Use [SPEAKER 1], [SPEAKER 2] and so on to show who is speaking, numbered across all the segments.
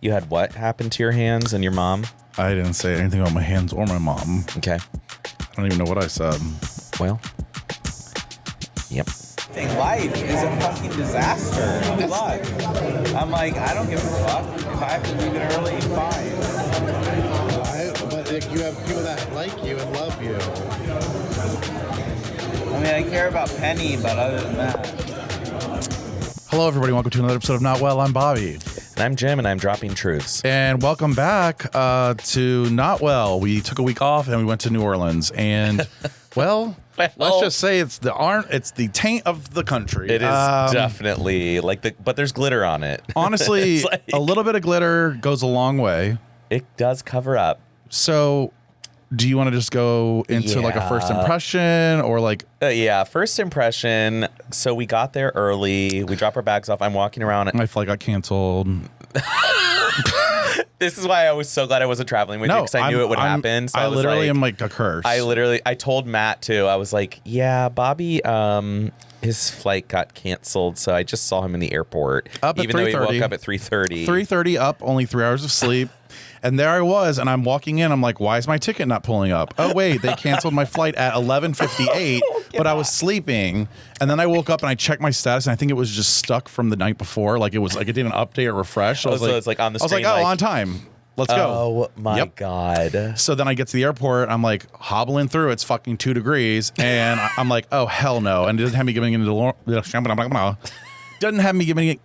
[SPEAKER 1] You had what happen to your hands and your mom?
[SPEAKER 2] I didn't say anything about my hands or my mom.
[SPEAKER 1] Okay.
[SPEAKER 2] I don't even know what I said.
[SPEAKER 1] Well, yep.
[SPEAKER 3] Life is a fucking disaster. Good luck. I'm like, I don't give a fuck. If I have to leave it early, fine.
[SPEAKER 4] But if you have people that like you and love you.
[SPEAKER 3] I mean, I care about Penny, but other than that.
[SPEAKER 2] Hello, everybody. Welcome to another episode of Not Well. I'm Bobby.
[SPEAKER 1] And I'm Jim, and I'm dropping truths.
[SPEAKER 2] And welcome back to Not Well. We took a week off and we went to New Orleans. And, well, let's just say it's the taint of the country.
[SPEAKER 1] It is definitely but there's glitter on it.
[SPEAKER 2] Honestly, a little bit of glitter goes a long way.
[SPEAKER 1] It does cover up.
[SPEAKER 2] So, do you want to just go into like a first impression or like?
[SPEAKER 1] Yeah, first impression. So we got there early. We drop our bags off. I'm walking around.
[SPEAKER 2] My flight got canceled.
[SPEAKER 1] This is why I was so glad I wasn't traveling with you, because I knew it would happen. So
[SPEAKER 2] I literally
[SPEAKER 1] am
[SPEAKER 2] am like a curse.
[SPEAKER 1] I told Matt too. I was like, yeah, Bobby, his flight got canceled, so I just saw him in the airport.
[SPEAKER 2] Up at
[SPEAKER 1] even though he
[SPEAKER 2] 3:30.
[SPEAKER 1] woke up at 3:30.
[SPEAKER 2] 3:30 up, only 3 hours of sleep. And there I was, and I'm walking in. I'm like, why is my ticket not pulling up? Oh, wait, they canceled my flight at 11:58, but I was sleeping. And then I woke up and I checked my status, and I think it was just stuck from the night before. Like it was like it didn't update or refresh. So
[SPEAKER 1] it's like on the screen.
[SPEAKER 2] I was like, oh, on time. Let's go.
[SPEAKER 1] Oh my God.
[SPEAKER 2] So then I get to the airport. I'm like hobbling through. It's fucking 2 degrees. And I'm like, oh, hell no. And it doesn't have me giving into doesn't have me giving it.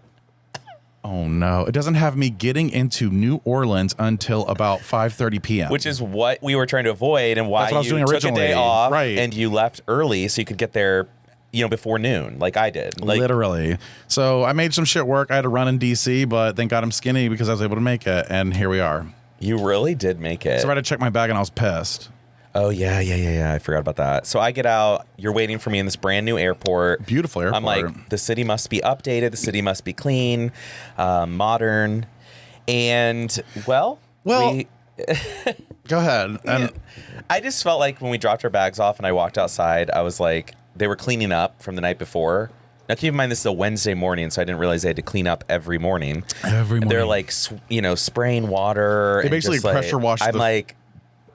[SPEAKER 2] Oh, no. It doesn't have me getting into New Orleans until about 5:30 p.m.
[SPEAKER 1] Which is what we were trying to avoid, and why
[SPEAKER 2] you
[SPEAKER 1] took a day off,
[SPEAKER 2] right.
[SPEAKER 1] And you left early so you could get there, before noon, like I did.
[SPEAKER 2] Literally. So I made some shit work. I had to run in D.C., but thank God I'm skinny because I was able to make it, and here we are.
[SPEAKER 1] You really did make it.
[SPEAKER 2] So I had to check my bag, and I was pissed.
[SPEAKER 1] Oh, yeah. I forgot about that. So I get out. You're waiting for me in this brand new airport.
[SPEAKER 2] Beautiful airport.
[SPEAKER 1] I'm like, the city must be updated. The city must be clean, modern. And, well,
[SPEAKER 2] go ahead. And
[SPEAKER 1] I just felt like when we dropped our bags off and I walked outside, I was like, they were cleaning up from the night before. Now, keep in mind, this is a Wednesday morning, so I didn't realize they had to clean up every morning. And they're like, spraying water.
[SPEAKER 2] They basically pressure wash.
[SPEAKER 1] I'm like,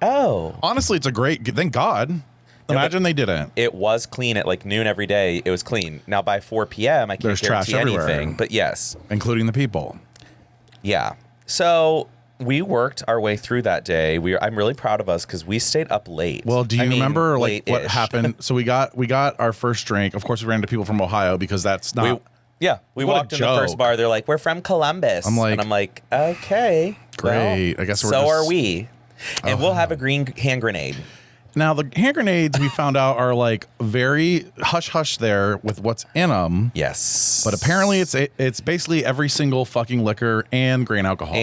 [SPEAKER 1] oh.
[SPEAKER 2] Honestly, it's a great, thank God. Imagine they didn't.
[SPEAKER 1] It was clean at like noon every day. It was clean. Now by 4 p.m., I can't
[SPEAKER 2] There's
[SPEAKER 1] guarantee
[SPEAKER 2] trash everywhere.
[SPEAKER 1] anything. But yes.
[SPEAKER 2] Including the people.
[SPEAKER 1] Yeah. So we worked our way through that day. I'm really proud of us because we stayed up late.
[SPEAKER 2] Well, do you remember like what
[SPEAKER 1] late-ish.
[SPEAKER 2] happened? So we got our first drink. Of course, we ran into people from Ohio because that's not.
[SPEAKER 1] We
[SPEAKER 2] What a
[SPEAKER 1] walked in the first
[SPEAKER 2] joke.
[SPEAKER 1] bar. They're like, we're from Columbus.
[SPEAKER 2] I'm like,
[SPEAKER 1] okay.
[SPEAKER 2] Great.
[SPEAKER 1] Well,
[SPEAKER 2] I guess we're
[SPEAKER 1] so
[SPEAKER 2] just-
[SPEAKER 1] are we. And we'll have a green hand grenade.
[SPEAKER 2] Now, the hand grenades we found out are like very hush-hush there with what's in them.
[SPEAKER 1] Yes.
[SPEAKER 2] But apparently it's basically every single fucking liquor and grain alcohol.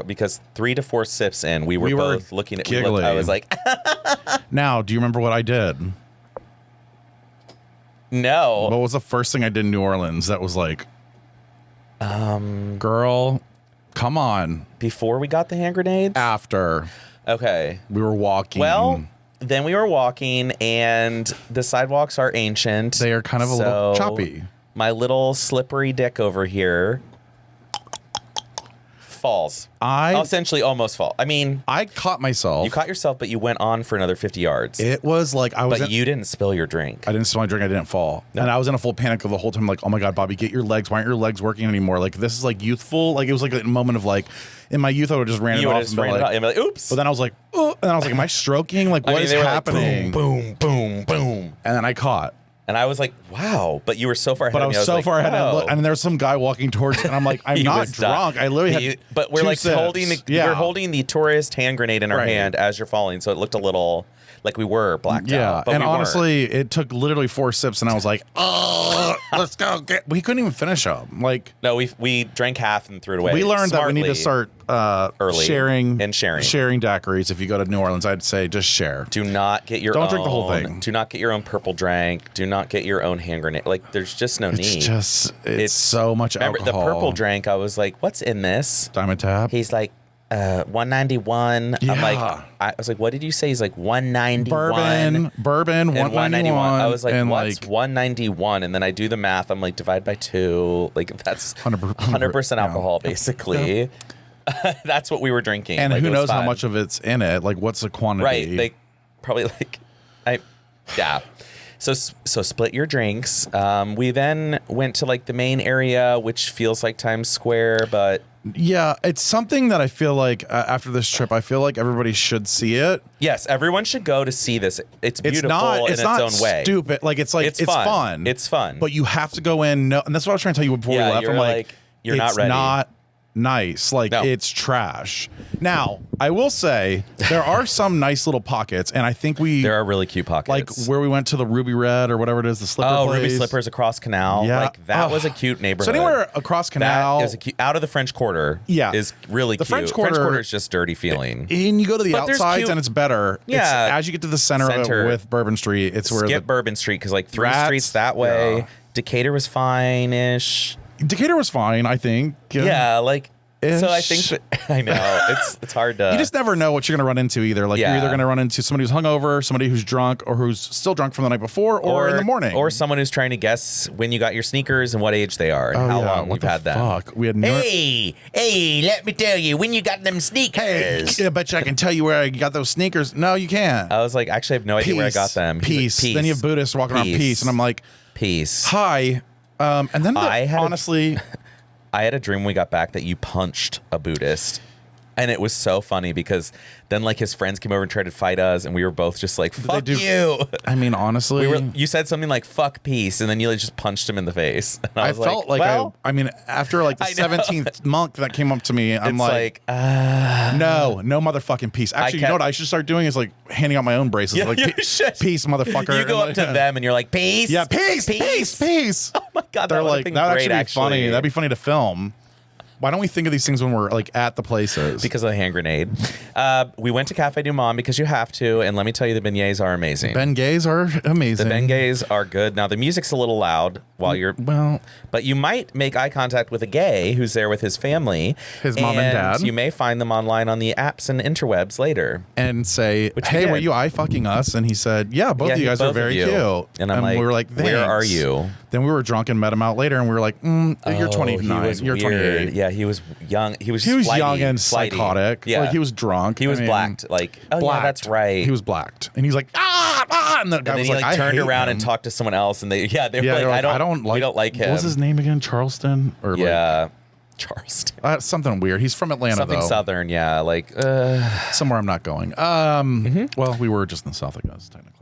[SPEAKER 1] Because 3 to 4 sips in, we were both looking at
[SPEAKER 2] giggling.
[SPEAKER 1] I was like,
[SPEAKER 2] Now, do you remember what I did?
[SPEAKER 1] no.
[SPEAKER 2] What was the first thing I did in New Orleans that was like, girl, come on.
[SPEAKER 1] Before we got the hand grenades?
[SPEAKER 2] After.
[SPEAKER 1] Okay.
[SPEAKER 2] We were walking.
[SPEAKER 1] Well, then we were walking, and the sidewalks are ancient.
[SPEAKER 2] They are kind of a little choppy.
[SPEAKER 1] My little slippery dick over here falls. Essentially almost fall. I mean,
[SPEAKER 2] I caught myself.
[SPEAKER 1] you caught yourself, but you went on for another 50 yards.
[SPEAKER 2] It was like
[SPEAKER 1] But you didn't spill your drink.
[SPEAKER 2] I didn't spill my drink. I didn't fall.
[SPEAKER 1] No.
[SPEAKER 2] And I was in a full panic of the whole time. Like, oh my God, Bobby, get your legs. Why aren't your legs working anymore? Like, this is like youthful. Like, it was like a moment of like, in my youth, I would just ran it
[SPEAKER 1] You would
[SPEAKER 2] off.
[SPEAKER 1] have just ran it out and be like, oops.
[SPEAKER 2] But then I was like, oh, and I was like, am I stroking? Like, what is
[SPEAKER 1] they were
[SPEAKER 2] happening?
[SPEAKER 1] Like, boom, boom, boom, boom.
[SPEAKER 2] And then I caught.
[SPEAKER 1] And I was like, wow. But you were so far ahead
[SPEAKER 2] But I
[SPEAKER 1] of
[SPEAKER 2] was
[SPEAKER 1] me.
[SPEAKER 2] so
[SPEAKER 1] like,
[SPEAKER 2] far ahead.
[SPEAKER 1] oh.
[SPEAKER 2] And there was some guy walking towards me. And I'm like, I'm
[SPEAKER 1] He
[SPEAKER 2] not
[SPEAKER 1] was done.
[SPEAKER 2] drunk. I literally had
[SPEAKER 1] But we're
[SPEAKER 2] 2
[SPEAKER 1] like
[SPEAKER 2] sips.
[SPEAKER 1] we're holding the tourist hand grenade in our
[SPEAKER 2] Right.
[SPEAKER 1] hand as you're falling. So it looked a little like we were blacked
[SPEAKER 2] Yeah.
[SPEAKER 1] out. But
[SPEAKER 2] And
[SPEAKER 1] we weren't.
[SPEAKER 2] honestly, it took literally 4 sips. And I was like, oh, let's go. We couldn't even finish them. Like,
[SPEAKER 1] No, we drank half and threw it away.
[SPEAKER 2] we learned that we need to
[SPEAKER 1] smartly.
[SPEAKER 2] start
[SPEAKER 1] Early.
[SPEAKER 2] sharing
[SPEAKER 1] Sharing
[SPEAKER 2] daiquiris. If you go to New Orleans, I'd say just share.
[SPEAKER 1] Do not get your
[SPEAKER 2] Don't
[SPEAKER 1] own.
[SPEAKER 2] drink the whole thing.
[SPEAKER 1] Do not get your own purple drink. Do not get your own hand grenade. Like, there's just no need.
[SPEAKER 2] It's so much
[SPEAKER 1] Remember,
[SPEAKER 2] alcohol.
[SPEAKER 1] the purple drink, I was like, what's in this?
[SPEAKER 2] Diamond Tap.
[SPEAKER 1] He's like, 191. I'm like,
[SPEAKER 2] Yeah.
[SPEAKER 1] I was like, what did you say? He's like 191.
[SPEAKER 2] Bourbon,
[SPEAKER 1] And
[SPEAKER 2] 191.
[SPEAKER 1] I was like,
[SPEAKER 2] and
[SPEAKER 1] what's 191? And then I do the math. I'm like, divide by 2. Like, that's 100%
[SPEAKER 2] yeah.
[SPEAKER 1] alcohol, basically. That's what we were drinking.
[SPEAKER 2] And
[SPEAKER 1] like,
[SPEAKER 2] who
[SPEAKER 1] it was
[SPEAKER 2] knows how
[SPEAKER 1] fun.
[SPEAKER 2] much of it's in it? Like, what's the quantity?
[SPEAKER 1] Right. They probably yeah. So split your drinks. We then went to like the main area, which feels like Times Square, but
[SPEAKER 2] yeah, it's something that I feel like after this trip, I feel like everybody should see it.
[SPEAKER 1] yes, everyone should go to see this. It's beautiful in its
[SPEAKER 2] not
[SPEAKER 1] own way.
[SPEAKER 2] stupid. Like it's fun.
[SPEAKER 1] It's fun.
[SPEAKER 2] But you have to go in. No, and that's what I was trying to tell you before we left.
[SPEAKER 1] You're
[SPEAKER 2] I'm like,
[SPEAKER 1] you're
[SPEAKER 2] it's
[SPEAKER 1] not ready.
[SPEAKER 2] Not nice. Like
[SPEAKER 1] No.
[SPEAKER 2] it's trash. Now, I will say there are some nice little pockets, and I think
[SPEAKER 1] there are really cute pockets.
[SPEAKER 2] like where we went to the Ruby Red or whatever it is, the slipper place.
[SPEAKER 1] Ruby Slippers across Canal.
[SPEAKER 2] Yeah.
[SPEAKER 1] Like that was a cute neighborhood.
[SPEAKER 2] So anywhere across Canal,
[SPEAKER 1] that is a cute, out of the French Quarter.
[SPEAKER 2] Yeah.
[SPEAKER 1] is really
[SPEAKER 2] The
[SPEAKER 1] cute.
[SPEAKER 2] French Quarter
[SPEAKER 1] is just dirty feeling.
[SPEAKER 2] and you go to the
[SPEAKER 1] But there's
[SPEAKER 2] outsides
[SPEAKER 1] cute-
[SPEAKER 2] and it's better.
[SPEAKER 1] Yeah.
[SPEAKER 2] It's, as you get to the center of it with Bourbon Street, it's where
[SPEAKER 1] Skip Bourbon Street because like 3
[SPEAKER 2] Rats,
[SPEAKER 1] streets that way.
[SPEAKER 2] yeah.
[SPEAKER 1] Decatur was fine-ish.
[SPEAKER 2] Decatur was fine, I think.
[SPEAKER 1] Yeah, like so I
[SPEAKER 2] Ish.
[SPEAKER 1] think that, I know it's hard to.
[SPEAKER 2] You just never know what you're going to run into either. Like you're
[SPEAKER 1] Yeah.
[SPEAKER 2] either going to run into somebody who's hungover, somebody who's drunk, or who's still drunk from the night before, or in the morning,
[SPEAKER 1] or someone who's trying to guess when you got your sneakers and what age they are and how long
[SPEAKER 2] what
[SPEAKER 1] you've
[SPEAKER 2] the
[SPEAKER 1] had them.
[SPEAKER 2] fuck? We had no.
[SPEAKER 1] Hey, let me tell you when you got them sneakers.
[SPEAKER 2] I bet you I can tell you where I got those sneakers. No, you can't.
[SPEAKER 1] I was like, actually, I have no idea where I got them. He's
[SPEAKER 2] Peace.
[SPEAKER 1] like,
[SPEAKER 2] Then you have Buddhists walking around peace, and I'm like,
[SPEAKER 1] peace.
[SPEAKER 2] hi. And then honestly,
[SPEAKER 1] I had a dream when we got back that you punched a Buddhist. And it was so funny because then like his friends came over and tried to fight us and we were both just like, fuck you.
[SPEAKER 2] I mean, honestly,
[SPEAKER 1] You said something like fuck peace and then you like just punched him in the face. And
[SPEAKER 2] I
[SPEAKER 1] was
[SPEAKER 2] felt like
[SPEAKER 1] well,
[SPEAKER 2] I mean, after like the
[SPEAKER 1] I know.
[SPEAKER 2] 17th monk that came up to me, I'm
[SPEAKER 1] it's
[SPEAKER 2] like, no motherfucking peace. Actually, you know what I should start doing is like handing out my own bracelets.
[SPEAKER 1] Yeah,
[SPEAKER 2] like,
[SPEAKER 1] you should.
[SPEAKER 2] peace, motherfucker.
[SPEAKER 1] You go up to them and you're like, peace.
[SPEAKER 2] Yeah, peace.
[SPEAKER 1] Oh my God.
[SPEAKER 2] They're
[SPEAKER 1] that
[SPEAKER 2] like,
[SPEAKER 1] been
[SPEAKER 2] that'd
[SPEAKER 1] great,
[SPEAKER 2] actually be funny. That'd be funny to film. Why don't we think of these things when we're like at the places?
[SPEAKER 1] Because of the hand grenade. We went to Cafe Du Monde because you have to, and let me tell you, the beignets are amazing.
[SPEAKER 2] Beignets are amazing.
[SPEAKER 1] The beignets are good. Now the music's a little loud while you're but you might make eye contact with a gay who's there with his family,
[SPEAKER 2] his mom and dad.
[SPEAKER 1] You may find them online on the apps and interwebs later
[SPEAKER 2] and say, "Hey, were you eye fucking us?" And he said, "Yeah, both of you guys are very cute."
[SPEAKER 1] And I'm like,
[SPEAKER 2] we were like, "Thanks."
[SPEAKER 1] "Where are you?"
[SPEAKER 2] Then we were drunk and met him out later, and we were like, "You're 29. You're 28."
[SPEAKER 1] Yeah, he was young. He was
[SPEAKER 2] young and
[SPEAKER 1] flighty.
[SPEAKER 2] psychotic.
[SPEAKER 1] Yeah,
[SPEAKER 2] like he was drunk.
[SPEAKER 1] He was blacked. Like, oh yeah, that's right.
[SPEAKER 2] He was blacked, and he's like, and the guy
[SPEAKER 1] and then
[SPEAKER 2] was
[SPEAKER 1] he
[SPEAKER 2] like,
[SPEAKER 1] like turned around
[SPEAKER 2] him.
[SPEAKER 1] and talked to someone else, and they were like, I don't like. We don't like him.
[SPEAKER 2] What was his name again? Charleston or
[SPEAKER 1] Charleston.
[SPEAKER 2] Something weird. He's from Atlanta,
[SPEAKER 1] Something
[SPEAKER 2] though.
[SPEAKER 1] southern, yeah. Like
[SPEAKER 2] somewhere I'm not going. Well, we were just in the South, I guess, technically.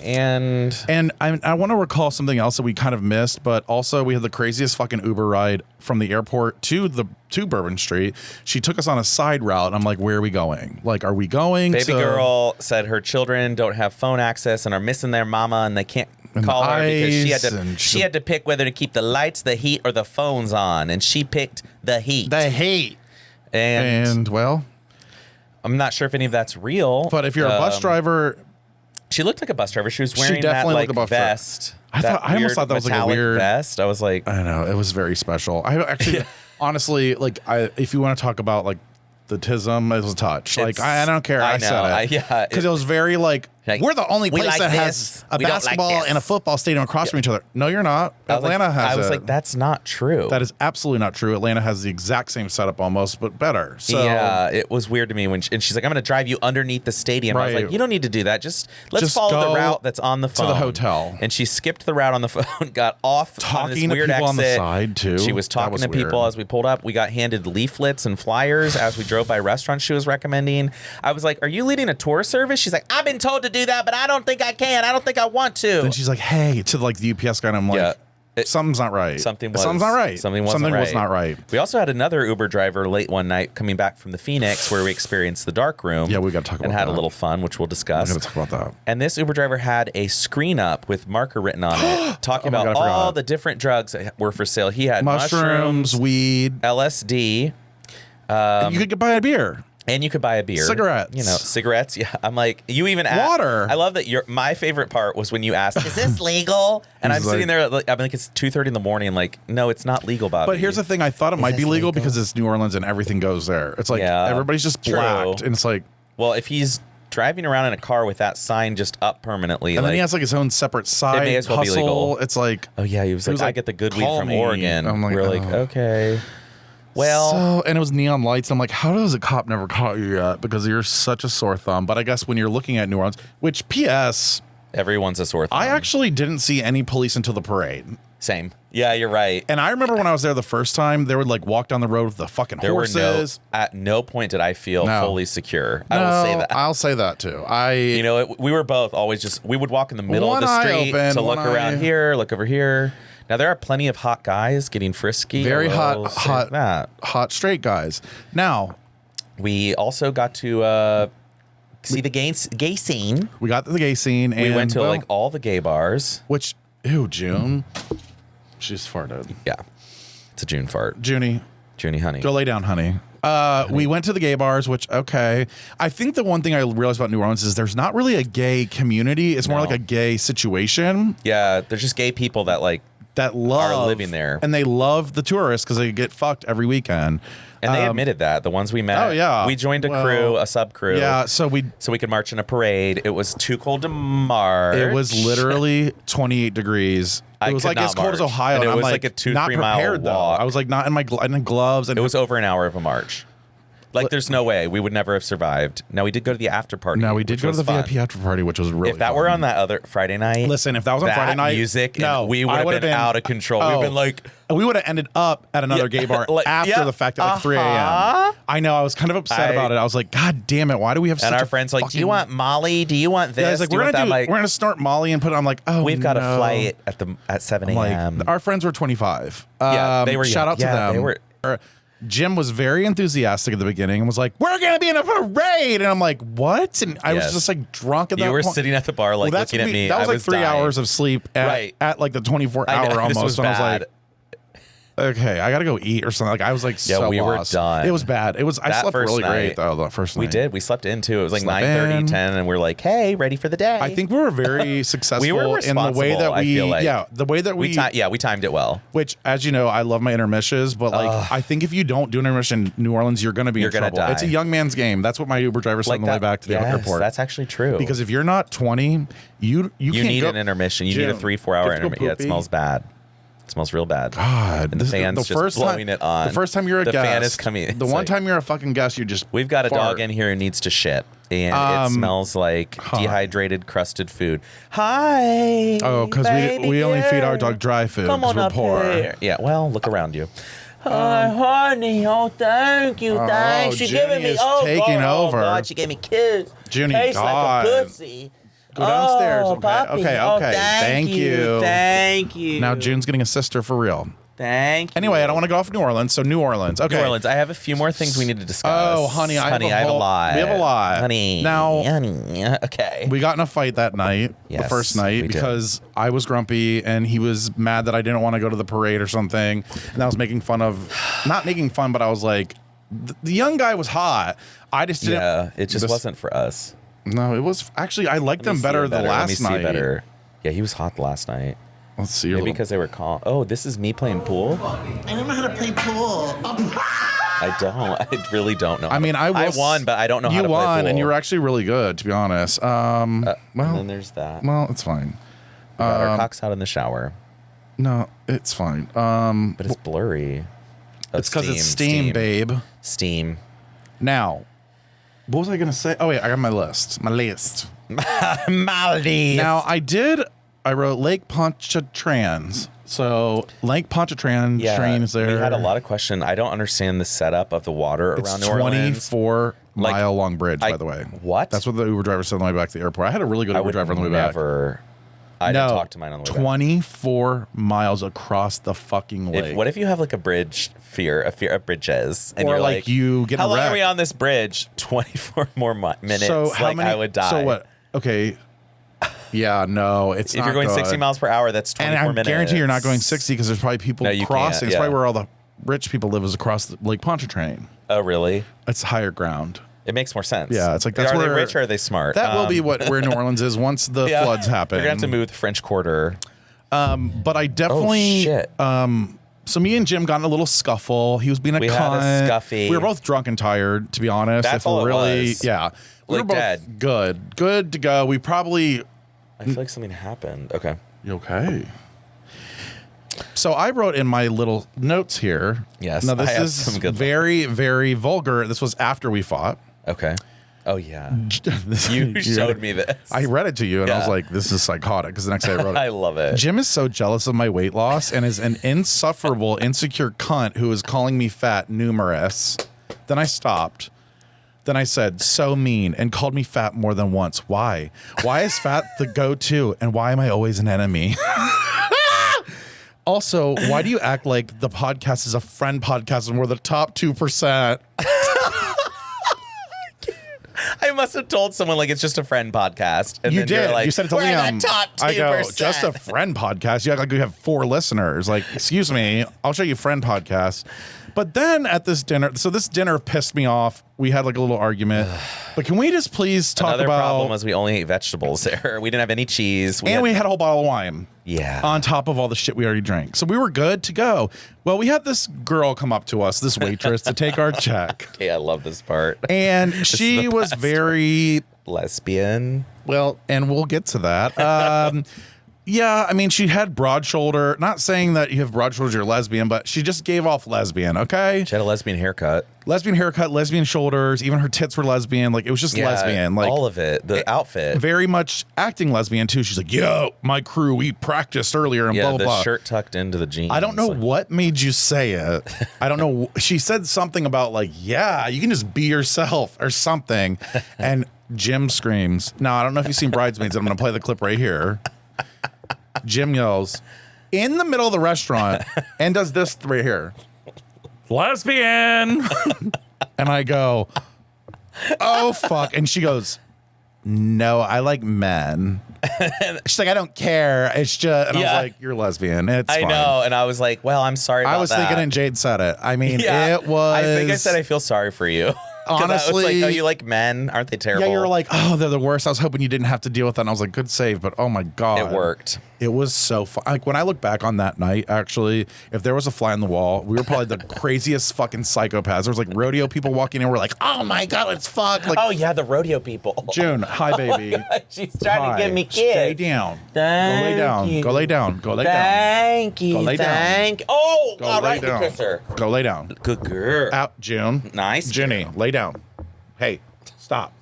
[SPEAKER 1] And
[SPEAKER 2] I want to recall something else that we kind of missed, but also we had the craziest fucking Uber ride from the airport to Bourbon Street. She took us on a side route, and I'm like, where are we going? Like, are we going
[SPEAKER 1] Baby girl said her children don't have phone access and are missing their mama, and they can't call her because she had to pick whether to keep the lights, the heat, or the phones on, and she picked the heat.
[SPEAKER 2] The heat. And well,
[SPEAKER 1] I'm not sure if any of that's real.
[SPEAKER 2] But if you're a bus driver,
[SPEAKER 1] she looked like a bus driver. She was wearing
[SPEAKER 2] definitely
[SPEAKER 1] that
[SPEAKER 2] looked
[SPEAKER 1] like
[SPEAKER 2] like a bus
[SPEAKER 1] vest.
[SPEAKER 2] I almost thought that was like a weird
[SPEAKER 1] vest. I was like,
[SPEAKER 2] I know, it was very special. I actually, honestly, like, if you want to talk about like the tism, it was a touch. Like, I don't care. I said it. Because it was very like, we're the only place that has a basketball and a football stadium across from each other. No, you're not. Atlanta has it.
[SPEAKER 1] I was like, that's not true.
[SPEAKER 2] That is absolutely not true. Atlanta has the exact same setup almost, but better. So
[SPEAKER 1] yeah, it was weird to me and she's like, I'm going to drive you underneath the stadium. I was like, you don't need to do that. Let's follow the route that's on the phone.
[SPEAKER 2] To the hotel.
[SPEAKER 1] And she skipped the route on the phone, got off
[SPEAKER 2] talking
[SPEAKER 1] on this weird
[SPEAKER 2] to people
[SPEAKER 1] exit.
[SPEAKER 2] on the side too.
[SPEAKER 1] She was talking to people as we pulled up. We got handed leaflets and flyers as we drove by restaurants she was recommending. I was like, are you leading a tour service? She's like, I've been told to do that, but I don't think I can. I don't think I want to.
[SPEAKER 2] Then she's like, hey, to like the UPS guy, and I'm like, something's not right.
[SPEAKER 1] Something was
[SPEAKER 2] not right.
[SPEAKER 1] Something was not right. We also had another Uber driver late one night coming back from the Phoenix where we experienced the dark room.
[SPEAKER 2] Yeah, we got to talk about that.
[SPEAKER 1] And had a little fun, which we'll discuss.
[SPEAKER 2] We got to talk about that.
[SPEAKER 1] And this Uber driver had a screen up with marker written on it, talking about all the different drugs that were for sale. He had mushrooms,
[SPEAKER 2] weed,
[SPEAKER 1] LSD.
[SPEAKER 2] You could buy a beer.
[SPEAKER 1] And you could buy a beer.
[SPEAKER 2] Cigarettes.
[SPEAKER 1] You know, cigarettes. Yeah. I'm like, you even asked.
[SPEAKER 2] Water.
[SPEAKER 1] I love that my favorite part was when you asked, is this legal? And I'm sitting there, like, I'm like, it's 2:30 in the morning. Like, no, it's not legal, Bobby.
[SPEAKER 2] But here's the thing. I thought it might be legal because it's New Orleans and everything goes there. It's like everybody's just blacked. And it's like.
[SPEAKER 1] Well, if he's driving around in a car with that sign just up permanently.
[SPEAKER 2] And then he has like his own separate side. It may as well be legal. It's like.
[SPEAKER 1] Oh, yeah. He was like, I get the good weed from Oregon.
[SPEAKER 2] I'm like,
[SPEAKER 1] we're like, okay.
[SPEAKER 2] and it was neon lights. I'm like, how does a cop never caught you yet? Because you're such a sore thumb. But I guess when you're looking at New Orleans, which P.S.
[SPEAKER 1] everyone's a sore thumb.
[SPEAKER 2] I actually didn't see any police until the parade.
[SPEAKER 1] Same. Yeah, you're right.
[SPEAKER 2] And I remember when I was there the first time, they would like walk down the road with the fucking horses.
[SPEAKER 1] At no point did I feel fully secure. I will say that.
[SPEAKER 2] I'll say that too.
[SPEAKER 1] We were both always we would walk in the middle of the street to look around here, look over here. Now there are plenty of hot guys getting frisky.
[SPEAKER 2] Very hot straight guys. Now,
[SPEAKER 1] we also got to see the gay scene.
[SPEAKER 2] We got to the gay scene.
[SPEAKER 1] We went to like all the gay bars.
[SPEAKER 2] Which, ew, June. She's farted.
[SPEAKER 1] Yeah. It's a June fart.
[SPEAKER 2] Junie,
[SPEAKER 1] honey.
[SPEAKER 2] go lay down, honey. We went to the gay bars, which, okay. I think the one thing I realized about New Orleans is there's not really a gay community. It's more like a gay situation.
[SPEAKER 1] Yeah, there's just gay people that are living there.
[SPEAKER 2] And they love the tourists because they get fucked every weekend.
[SPEAKER 1] And they admitted that. The ones we met. Oh, yeah. We joined a sub crew.
[SPEAKER 2] Yeah, so we
[SPEAKER 1] could march in a parade. It was too cold to march.
[SPEAKER 2] It was literally 28 degrees. It was like as cold as Ohio.
[SPEAKER 1] And it was
[SPEAKER 2] I'm
[SPEAKER 1] like a 2-3
[SPEAKER 2] mile
[SPEAKER 1] walk.
[SPEAKER 2] I was like not in my gloves. And
[SPEAKER 1] it was over an hour of a march. Like, there's no way we would never have survived. Now, we did go to the after party.
[SPEAKER 2] No, we did go to the VIP after party, which was really
[SPEAKER 1] If that
[SPEAKER 2] fun.
[SPEAKER 1] were on that other Friday night.
[SPEAKER 2] Listen, if that was on Friday night.
[SPEAKER 1] Music, we would have been out of control. We'd been like.
[SPEAKER 2] We would have ended up at another gay bar after the fact at like 3 a.m. I know. I was kind of upset about it. I was like, God damn it. Why do we have such
[SPEAKER 1] And our friends like, do you want Molly? Do you want this?
[SPEAKER 2] Yeah, like, we're going to snort Molly and put it. I'm like, oh,
[SPEAKER 1] we've got a flight at 7 a.m.
[SPEAKER 2] Like, our friends were 25.
[SPEAKER 1] Yeah, they were.
[SPEAKER 2] Shout out to them.
[SPEAKER 1] They were.
[SPEAKER 2] Jim was very enthusiastic at the beginning and was like, we're going to be in a parade. And I'm like, what? And I was just like drunk at that point.
[SPEAKER 1] You were sitting at the bar like looking at me.
[SPEAKER 2] That was like 3 hours of sleep at like the 24-hour almost. And I was like, okay, I got to go eat or something. Like, I was like, so
[SPEAKER 1] we
[SPEAKER 2] lost.
[SPEAKER 1] were done.
[SPEAKER 2] It was bad. I slept really great though the first night.
[SPEAKER 1] We did. We slept in too. It was like 9:30, 10, and we're like, hey, ready for the day.
[SPEAKER 2] I think we were very successful
[SPEAKER 1] we were
[SPEAKER 2] in the way that we, the way that we
[SPEAKER 1] timed it well.
[SPEAKER 2] Which, as you know, I love my intermissions, but like, I think if you don't do an intermission in New Orleans, you're going to be in trouble.
[SPEAKER 1] Die.
[SPEAKER 2] It's a young man's game. That's what my Uber driver said on the way back to the airport.
[SPEAKER 1] That's actually true.
[SPEAKER 2] Because if you're not 20, you can't
[SPEAKER 1] need an intermission. You need a 3-4 hour intermission. Yeah, it smells bad. It smells real bad.
[SPEAKER 2] God,
[SPEAKER 1] and the fan's just blowing it on.
[SPEAKER 2] The first time you're a guest,
[SPEAKER 1] the fan is coming.
[SPEAKER 2] The one time you're a fucking guest, you just
[SPEAKER 1] we've got a dog in here who needs to shit, and it smells like dehydrated, crusted food. Hi.
[SPEAKER 2] Oh, because we only feed our dog dry food because we're poor.
[SPEAKER 1] Here. Yeah. Well, look around you.
[SPEAKER 5] Hi, honey. Oh, thank you. Thanks. She giving me.
[SPEAKER 2] Taking over.
[SPEAKER 5] Oh God, she gave me kiss.
[SPEAKER 2] Junie,
[SPEAKER 5] tastes
[SPEAKER 2] God.
[SPEAKER 5] like a pussy.
[SPEAKER 2] Go downstairs.
[SPEAKER 5] Oh, puppy.
[SPEAKER 2] Okay.
[SPEAKER 5] Oh, thank you. Thank you.
[SPEAKER 2] Now June's getting a sister for real.
[SPEAKER 5] Thank you.
[SPEAKER 2] Anyway, I don't want to go off New Orleans. So New Orleans. Okay.
[SPEAKER 1] New Orleans. I have a few more things we need to discuss.
[SPEAKER 2] Oh, honey, I have a lot. We have a lot.
[SPEAKER 1] Honey. Okay.
[SPEAKER 2] We got in a fight that night, the first night, because I was grumpy and he was mad that I didn't want to go to the parade or something. And I was making fun of, not making fun, but I was like, the young guy was hot. I just didn't.
[SPEAKER 1] Yeah, it just wasn't for us.
[SPEAKER 2] No, it was actually, I liked him better the last night.
[SPEAKER 1] Yeah, he was hot the last night.
[SPEAKER 2] Let's see.
[SPEAKER 1] Maybe because they were calm. Oh, this is me playing pool?
[SPEAKER 5] I don't know how to play pool.
[SPEAKER 1] I don't. I really don't know.
[SPEAKER 2] I mean, I
[SPEAKER 1] won, but I don't know how to play pool.
[SPEAKER 2] You won, and you were actually really good, to be honest.
[SPEAKER 1] And then there's that.
[SPEAKER 2] Well, it's fine.
[SPEAKER 1] Our cock's out in the shower.
[SPEAKER 2] No, it's fine.
[SPEAKER 1] But it's blurry.
[SPEAKER 2] It's because it's steam, babe.
[SPEAKER 1] Steam.
[SPEAKER 2] Now, what was I going to say? Oh, wait, I got my list. My list.
[SPEAKER 1] Maldives.
[SPEAKER 2] Now, I wrote Lake Pontchartrain. So, Lake Pontchartrain train is there.
[SPEAKER 1] We had a lot of questions. I don't understand the setup of the water around New Orleans.
[SPEAKER 2] It's 24-mile long bridge, by the way.
[SPEAKER 1] What?
[SPEAKER 2] That's what the Uber driver said on the way back to the airport. I had a really good Uber driver on the way back.
[SPEAKER 1] I didn't talk to mine on the way back.
[SPEAKER 2] 24 miles across the fucking lake.
[SPEAKER 1] What if you have like a fear of bridges, and
[SPEAKER 2] or
[SPEAKER 1] you're
[SPEAKER 2] like you get
[SPEAKER 1] how long
[SPEAKER 2] wreck?
[SPEAKER 1] are we on this bridge? 24 more minutes.
[SPEAKER 2] So how many?
[SPEAKER 1] I would die.
[SPEAKER 2] So what? Okay. Yeah, no, it's
[SPEAKER 1] if
[SPEAKER 2] not
[SPEAKER 1] you're going
[SPEAKER 2] good.
[SPEAKER 1] 60 miles per hour, that's 24 minutes.
[SPEAKER 2] And I guarantee you're not going 60 because there's probably people crossing. It's probably where all the rich people live is across the Lake Pontchartrain.
[SPEAKER 1] Oh, really?
[SPEAKER 2] It's higher ground.
[SPEAKER 1] It makes more sense.
[SPEAKER 2] Yeah, it's like that's
[SPEAKER 1] are
[SPEAKER 2] where
[SPEAKER 1] they rich or are they smart?
[SPEAKER 2] That will be where New Orleans is once the floods happen.
[SPEAKER 1] You're gonna have to move the French Quarter.
[SPEAKER 2] But I definitely.
[SPEAKER 1] Oh shit.
[SPEAKER 2] So me and Jim got in a little scuffle. He was being a cunt.
[SPEAKER 1] Had a scuffy.
[SPEAKER 2] We were both drunk and tired, to be honest.
[SPEAKER 1] That's all it was.
[SPEAKER 2] Yeah. We were both
[SPEAKER 1] dead.
[SPEAKER 2] Good to go. We probably.
[SPEAKER 1] I feel like something happened. Okay.
[SPEAKER 2] You okay? So I wrote in my little notes here.
[SPEAKER 1] Yes,
[SPEAKER 2] Now
[SPEAKER 1] I
[SPEAKER 2] this
[SPEAKER 1] have
[SPEAKER 2] is
[SPEAKER 1] some good
[SPEAKER 2] very, very vulgar. This was after we fought.
[SPEAKER 1] Okay. Oh yeah. You showed me this.
[SPEAKER 2] I read it to you, and I was
[SPEAKER 1] Yeah.
[SPEAKER 2] like, "This is psychotic." Because the next day I wrote it.
[SPEAKER 1] I love it.
[SPEAKER 2] Jim is so jealous of my weight loss and is an insufferable, insecure cunt who is calling me fat numerous. Then I stopped. Then I said, so mean, and called me fat more than once. Why? Why is fat the go-to, and why am I always an enemy? Also, why do you act like the podcast is a friend podcast and we're the top 2%?
[SPEAKER 1] I must have told someone like it's just a friend podcast. And
[SPEAKER 2] You
[SPEAKER 1] then you're
[SPEAKER 2] did.
[SPEAKER 1] like,
[SPEAKER 2] You said it to
[SPEAKER 1] we're
[SPEAKER 2] Liam.
[SPEAKER 1] the top 2%.
[SPEAKER 2] I go, just a friend podcast. You act like you have 4 listeners. Like, excuse me, I'll show you friend podcast. But then at this dinner, so this dinner pissed me off. We had like a little argument. But can we just please talk
[SPEAKER 1] Another
[SPEAKER 2] about?
[SPEAKER 1] problem was we only ate vegetables there. We didn't have any cheese.
[SPEAKER 2] We had a whole bottle of wine.
[SPEAKER 1] Yeah.
[SPEAKER 2] On top of all the shit we already drank. So we were good to go. Well, we had this girl come up to us, this waitress, to take our check.
[SPEAKER 1] Okay, I love this part.
[SPEAKER 2] And she was very
[SPEAKER 1] lesbian.
[SPEAKER 2] well, and we'll get to that. Yeah, I mean, she had broad shoulder. Not saying that you have broad shoulders, you're lesbian, but she just gave off lesbian, okay?
[SPEAKER 1] She had a lesbian haircut.
[SPEAKER 2] Lesbian haircut, lesbian shoulders, even her tits were lesbian. Like, it was just lesbian. Like,
[SPEAKER 1] all of it. The outfit.
[SPEAKER 2] very much acting lesbian, too. She's like, yo, my crew, we practiced earlier and
[SPEAKER 1] Yeah,
[SPEAKER 2] blah, blah,
[SPEAKER 1] the
[SPEAKER 2] blah.
[SPEAKER 1] shirt tucked into the jeans.
[SPEAKER 2] I don't know
[SPEAKER 1] Like,
[SPEAKER 2] what made you say it. I don't know. She said something about like, yeah, you can just be yourself or something. And Jim screams. Now, I don't know if you've seen Bridesmaids. I'm going to play the clip right here. Jim yells in the middle of the restaurant and does this right here. Lesbian. And I go, oh, fuck. And she goes, no, I like men. She's like, I don't care. It's just, and I
[SPEAKER 1] Yeah.
[SPEAKER 2] was like, you're lesbian. It's
[SPEAKER 1] I
[SPEAKER 2] fine.
[SPEAKER 1] know. And I was like, well, I'm sorry about
[SPEAKER 2] I was
[SPEAKER 1] that.
[SPEAKER 2] thinking, and Jade said it. I mean,
[SPEAKER 1] Yeah.
[SPEAKER 2] it was.
[SPEAKER 1] I think I said I feel sorry for you. 'Cause I was
[SPEAKER 2] Honestly-
[SPEAKER 1] like, oh, you like men? Aren't they terrible?
[SPEAKER 2] Yeah, you were like, oh, they're the worst. I was hoping you didn't have to deal with that. And I was like, good save, but oh my God.
[SPEAKER 1] It worked.
[SPEAKER 2] It was so fun. Like, when I look back on that night, actually, if there was a fly on the wall, we were probably the craziest fucking psychopaths. There was like rodeo people walking in. We're like, oh my God, let's fuck. Like,
[SPEAKER 1] Oh, yeah, the rodeo people.
[SPEAKER 2] June, hi, baby.
[SPEAKER 5] She's trying
[SPEAKER 2] Hi.
[SPEAKER 5] to give me
[SPEAKER 2] Stay
[SPEAKER 5] kids.
[SPEAKER 2] down.
[SPEAKER 5] Thank
[SPEAKER 2] Go lay down.
[SPEAKER 5] you.
[SPEAKER 2] Go lay down. Go lay down.
[SPEAKER 5] Thank you.
[SPEAKER 2] Go lay down.
[SPEAKER 5] Thank. Oh,
[SPEAKER 2] Go
[SPEAKER 5] all
[SPEAKER 2] lay
[SPEAKER 5] right,
[SPEAKER 2] down.
[SPEAKER 5] kiss her.
[SPEAKER 2] Go lay down.
[SPEAKER 1] Good girl.
[SPEAKER 2] Out, June.
[SPEAKER 1] Nice.
[SPEAKER 2] Jenny, lay down. Hey, stop.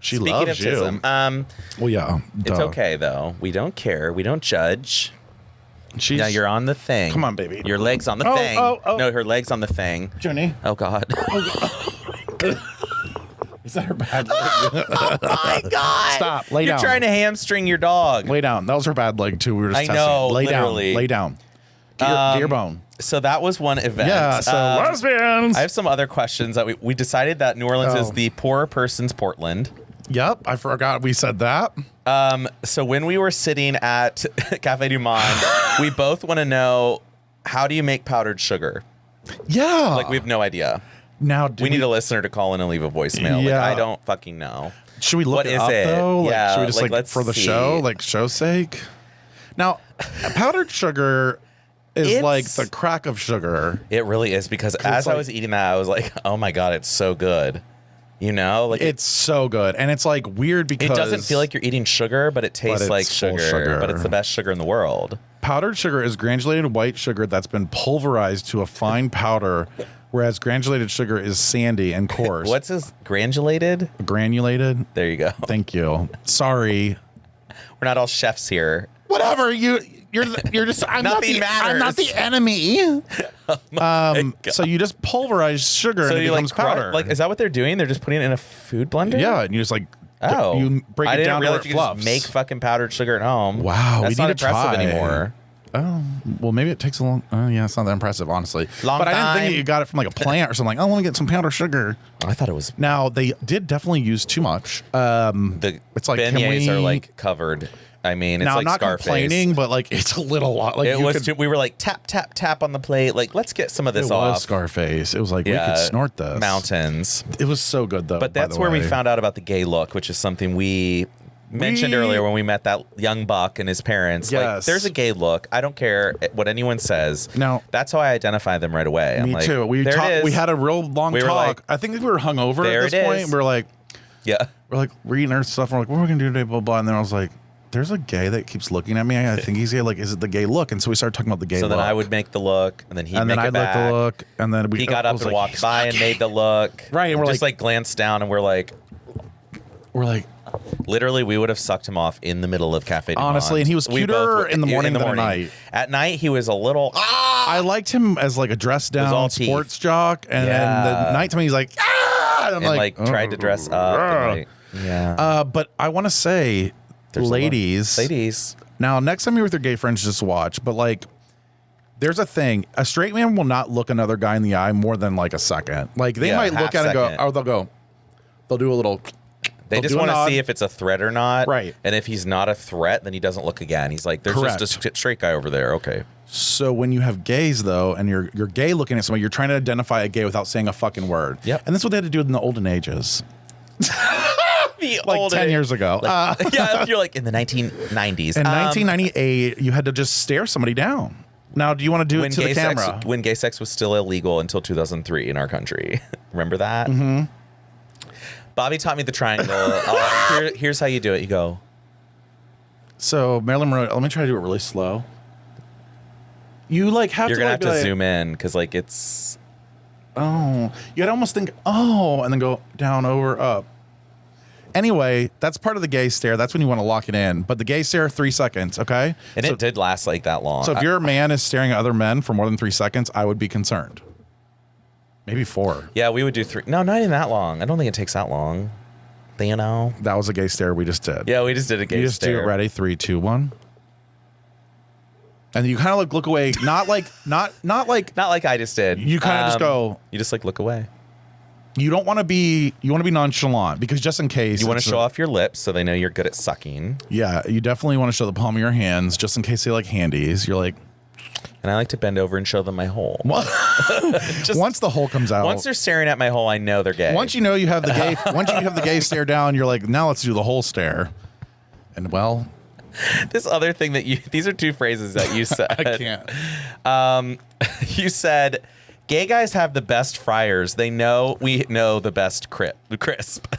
[SPEAKER 2] She
[SPEAKER 1] Speaking
[SPEAKER 2] loves
[SPEAKER 1] of
[SPEAKER 2] you.
[SPEAKER 1] tism,
[SPEAKER 2] Well, yeah.
[SPEAKER 1] it's okay though. We don't care. We don't judge.
[SPEAKER 2] She's,
[SPEAKER 1] Now you're on the thing.
[SPEAKER 2] Come on, baby.
[SPEAKER 1] Your leg's on the
[SPEAKER 2] Oh,
[SPEAKER 1] thing.
[SPEAKER 2] oh.
[SPEAKER 1] No, her leg's on the thing.
[SPEAKER 2] Jenny.
[SPEAKER 1] Oh God.
[SPEAKER 2] Is that her bad leg?
[SPEAKER 1] Oh my God.
[SPEAKER 2] Stop. Lay
[SPEAKER 1] You're
[SPEAKER 2] down.
[SPEAKER 1] trying to hamstring your dog.
[SPEAKER 2] Lay down. That was her bad leg too. We were just
[SPEAKER 1] I
[SPEAKER 2] testing.
[SPEAKER 1] know,
[SPEAKER 2] Lay
[SPEAKER 1] literally.
[SPEAKER 2] down. Lay down. Get your bone.
[SPEAKER 1] So that was one event.
[SPEAKER 2] Yeah. So lesbians.
[SPEAKER 1] I have some other questions that we decided that New Orleans is
[SPEAKER 2] Oh.
[SPEAKER 1] the poor person's Portland.
[SPEAKER 2] Yep. I forgot we said that.
[SPEAKER 1] So when we were sitting at Cafe Du Monde, we both want to know, how do you make powdered sugar?
[SPEAKER 2] Yeah.
[SPEAKER 1] Like, we have no idea.
[SPEAKER 2] Now
[SPEAKER 1] We need a listener to call in and leave a voicemail. Like,
[SPEAKER 2] Yeah.
[SPEAKER 1] I don't fucking know.
[SPEAKER 2] Should we look
[SPEAKER 1] What
[SPEAKER 2] it
[SPEAKER 1] is
[SPEAKER 2] up
[SPEAKER 1] it?
[SPEAKER 2] though? Like,
[SPEAKER 1] Yeah,
[SPEAKER 2] should we just
[SPEAKER 1] like,
[SPEAKER 2] like
[SPEAKER 1] let's
[SPEAKER 2] for the
[SPEAKER 1] see.
[SPEAKER 2] show, like show's sake? Now, powdered sugar is
[SPEAKER 1] It's-
[SPEAKER 2] like the crack of sugar.
[SPEAKER 1] It really is, because as I
[SPEAKER 2] like-
[SPEAKER 1] was eating that, I was like, oh my God, it's so good. You know? Like,
[SPEAKER 2] It's so good, and it's like weird because
[SPEAKER 1] it doesn't feel like you're eating sugar, but it tastes
[SPEAKER 2] it's
[SPEAKER 1] like
[SPEAKER 2] full
[SPEAKER 1] sugar,
[SPEAKER 2] sugar.
[SPEAKER 1] But it's the best sugar in the world.
[SPEAKER 2] powdered sugar is granulated white sugar that's been pulverized to a fine powder, whereas granulated sugar is sandy and coarse.
[SPEAKER 1] What's this? Granulated?
[SPEAKER 2] Granulated?
[SPEAKER 1] There you go.
[SPEAKER 2] Thank you. Sorry.
[SPEAKER 1] We're not all chefs here.
[SPEAKER 2] Whatever you're just I'm
[SPEAKER 1] Nothing
[SPEAKER 2] I'm not
[SPEAKER 1] matters.
[SPEAKER 2] the enemy.
[SPEAKER 1] God.
[SPEAKER 2] So you just pulverize sugar and it
[SPEAKER 1] you
[SPEAKER 2] becomes powder.
[SPEAKER 1] Like, is that what they're doing? They're just putting it in a food blender?
[SPEAKER 2] Yeah, and you just like
[SPEAKER 1] Oh,
[SPEAKER 2] you break
[SPEAKER 1] I
[SPEAKER 2] it
[SPEAKER 1] didn't
[SPEAKER 2] down to where
[SPEAKER 1] realize
[SPEAKER 2] it
[SPEAKER 1] you could
[SPEAKER 2] fluffs.
[SPEAKER 1] just make fucking powdered sugar at home.
[SPEAKER 2] Wow,
[SPEAKER 1] that's
[SPEAKER 2] we
[SPEAKER 1] not
[SPEAKER 2] need to
[SPEAKER 1] impressive
[SPEAKER 2] try.
[SPEAKER 1] anymore.
[SPEAKER 2] Oh, well, maybe it takes a long. Oh, yeah, it's not that impressive, honestly.
[SPEAKER 1] Long
[SPEAKER 2] but I didn't think
[SPEAKER 1] time.
[SPEAKER 2] that you got it from like a plant or something. Like, I want to get some powdered sugar.
[SPEAKER 1] I thought it was
[SPEAKER 2] Now they did definitely use too much.
[SPEAKER 1] the
[SPEAKER 2] It's like, can
[SPEAKER 1] beignets are
[SPEAKER 2] we-
[SPEAKER 1] like covered. I mean, it's
[SPEAKER 2] Now
[SPEAKER 1] like
[SPEAKER 2] I'm not
[SPEAKER 1] Scarface.
[SPEAKER 2] complaining, but like it's a little lot. Like
[SPEAKER 1] It
[SPEAKER 2] you
[SPEAKER 1] was.
[SPEAKER 2] could-
[SPEAKER 1] We were like tap tap tap on the plate. Like, let's get some of this
[SPEAKER 2] It
[SPEAKER 1] off.
[SPEAKER 2] was Scarface. It was like we
[SPEAKER 1] Yeah,
[SPEAKER 2] could snort this.
[SPEAKER 1] mountains.
[SPEAKER 2] It was so good though.
[SPEAKER 1] But
[SPEAKER 2] by
[SPEAKER 1] that's
[SPEAKER 2] the
[SPEAKER 1] where we
[SPEAKER 2] way.
[SPEAKER 1] found out about the gay look, which is something we mentioned earlier when we met that young buck and his parents. Like,
[SPEAKER 2] Yes.
[SPEAKER 1] there's a gay look. I don't care what anyone says.
[SPEAKER 2] No.
[SPEAKER 1] That's how I identify them right away. I'm
[SPEAKER 2] Me
[SPEAKER 1] like,
[SPEAKER 2] too. We
[SPEAKER 1] there it
[SPEAKER 2] talked.
[SPEAKER 1] is.
[SPEAKER 2] We had a real long
[SPEAKER 1] We were
[SPEAKER 2] talk.
[SPEAKER 1] like,
[SPEAKER 2] I think we were hungover
[SPEAKER 1] there
[SPEAKER 2] at this
[SPEAKER 1] it
[SPEAKER 2] point.
[SPEAKER 1] is.
[SPEAKER 2] We were like,
[SPEAKER 1] yeah.
[SPEAKER 2] we're reading our stuff. We're like, what are we gonna do today? Blah blah. And then I was like, there's a gay that keeps looking at me. I think he's gay. Like, is it the gay look? And so we started talking about the gay
[SPEAKER 1] So
[SPEAKER 2] look.
[SPEAKER 1] then I would make the look, and then he'd
[SPEAKER 2] and
[SPEAKER 1] make
[SPEAKER 2] then
[SPEAKER 1] it
[SPEAKER 2] I'd
[SPEAKER 1] back.
[SPEAKER 2] look the look, and then
[SPEAKER 1] He got up and walked by and made the look.
[SPEAKER 2] Right, and we're
[SPEAKER 1] just like glanced down, and we're like, literally, we would have sucked him off in the middle of Cafe du Monde.
[SPEAKER 2] honestly, and he was cuter in the morning than at night.
[SPEAKER 1] At night, he was a little.
[SPEAKER 2] I liked him as like a dressed
[SPEAKER 1] all
[SPEAKER 2] down
[SPEAKER 1] teeth.
[SPEAKER 2] sports jock, and then the nighttime he's like, and I'm
[SPEAKER 1] and
[SPEAKER 2] like
[SPEAKER 1] tried to dress up. And, like, yeah.
[SPEAKER 2] But I want to say, ladies. Now, next time you're with your gay friends, just watch. But like, there's a thing: a straight man will not look another guy in the eye more than like a second. Like they might look at it and go, oh, they'll do a little.
[SPEAKER 1] They just want to see if it's a threat or not.
[SPEAKER 2] Right.
[SPEAKER 1] And if he's not a threat, then he doesn't look again. He's like, there's just a straight guy over there. Okay.
[SPEAKER 2] So when you have gays though, and you're gay looking at somebody, you're trying to identify a gay without saying a fucking word.
[SPEAKER 1] Yep.
[SPEAKER 2] And that's what they had to do in the olden ages.
[SPEAKER 1] Like
[SPEAKER 2] 10 years ago.
[SPEAKER 1] Yeah, you're like in the 1990s.
[SPEAKER 2] In 1998, you had to just stare somebody down. Now, do you want to do it to the camera?
[SPEAKER 1] When gay sex was still illegal until 2003 in our country. Remember that?
[SPEAKER 2] Mm-hmm.
[SPEAKER 1] Bobby taught me the triangle. Here's how you do it. You go.
[SPEAKER 2] So Marilyn Monroe, let me try to do it really slow. You like have
[SPEAKER 1] You're
[SPEAKER 2] to.
[SPEAKER 1] You're
[SPEAKER 2] like,
[SPEAKER 1] gonna have to zoom in because like it's.
[SPEAKER 2] Oh, you'd almost think and then go down, over, up. Anyway, that's part of the gay stare. That's when you want to lock it in. But the gay stare, 3 seconds, okay?
[SPEAKER 1] And it did last like that long.
[SPEAKER 2] So if your man is staring at other men for more than 3 seconds, I would be concerned. Maybe 4.
[SPEAKER 1] Yeah, we would do 3. No, not even that long. I don't think it takes that long. You know?
[SPEAKER 2] That was a gay stare we just did.
[SPEAKER 1] Yeah, we just did a gay stare.
[SPEAKER 2] You just do it ready. 3, 2, 1. And you kind of like look away, not like
[SPEAKER 1] I just did.
[SPEAKER 2] You kind of just go.
[SPEAKER 1] You just like look away.
[SPEAKER 2] You don't want to be. You want to be nonchalant because just in case
[SPEAKER 1] you want to show off your lips so they know you're good at sucking.
[SPEAKER 2] Yeah, you definitely want to show the palm of your hands just in case they like handies. You're like,
[SPEAKER 1] and I like to bend over and show them my hole.
[SPEAKER 2] Once the hole comes out,
[SPEAKER 1] once they're staring at my hole, I know they're gay.
[SPEAKER 2] Once you know you have the gay, once you have the gay stare down, you're like, now let's do the whole stare. And well,
[SPEAKER 1] this other thing that these are 2 phrases that you said.
[SPEAKER 2] I can't.
[SPEAKER 1] You said, gay guys have the best fryers. We know the best crisp.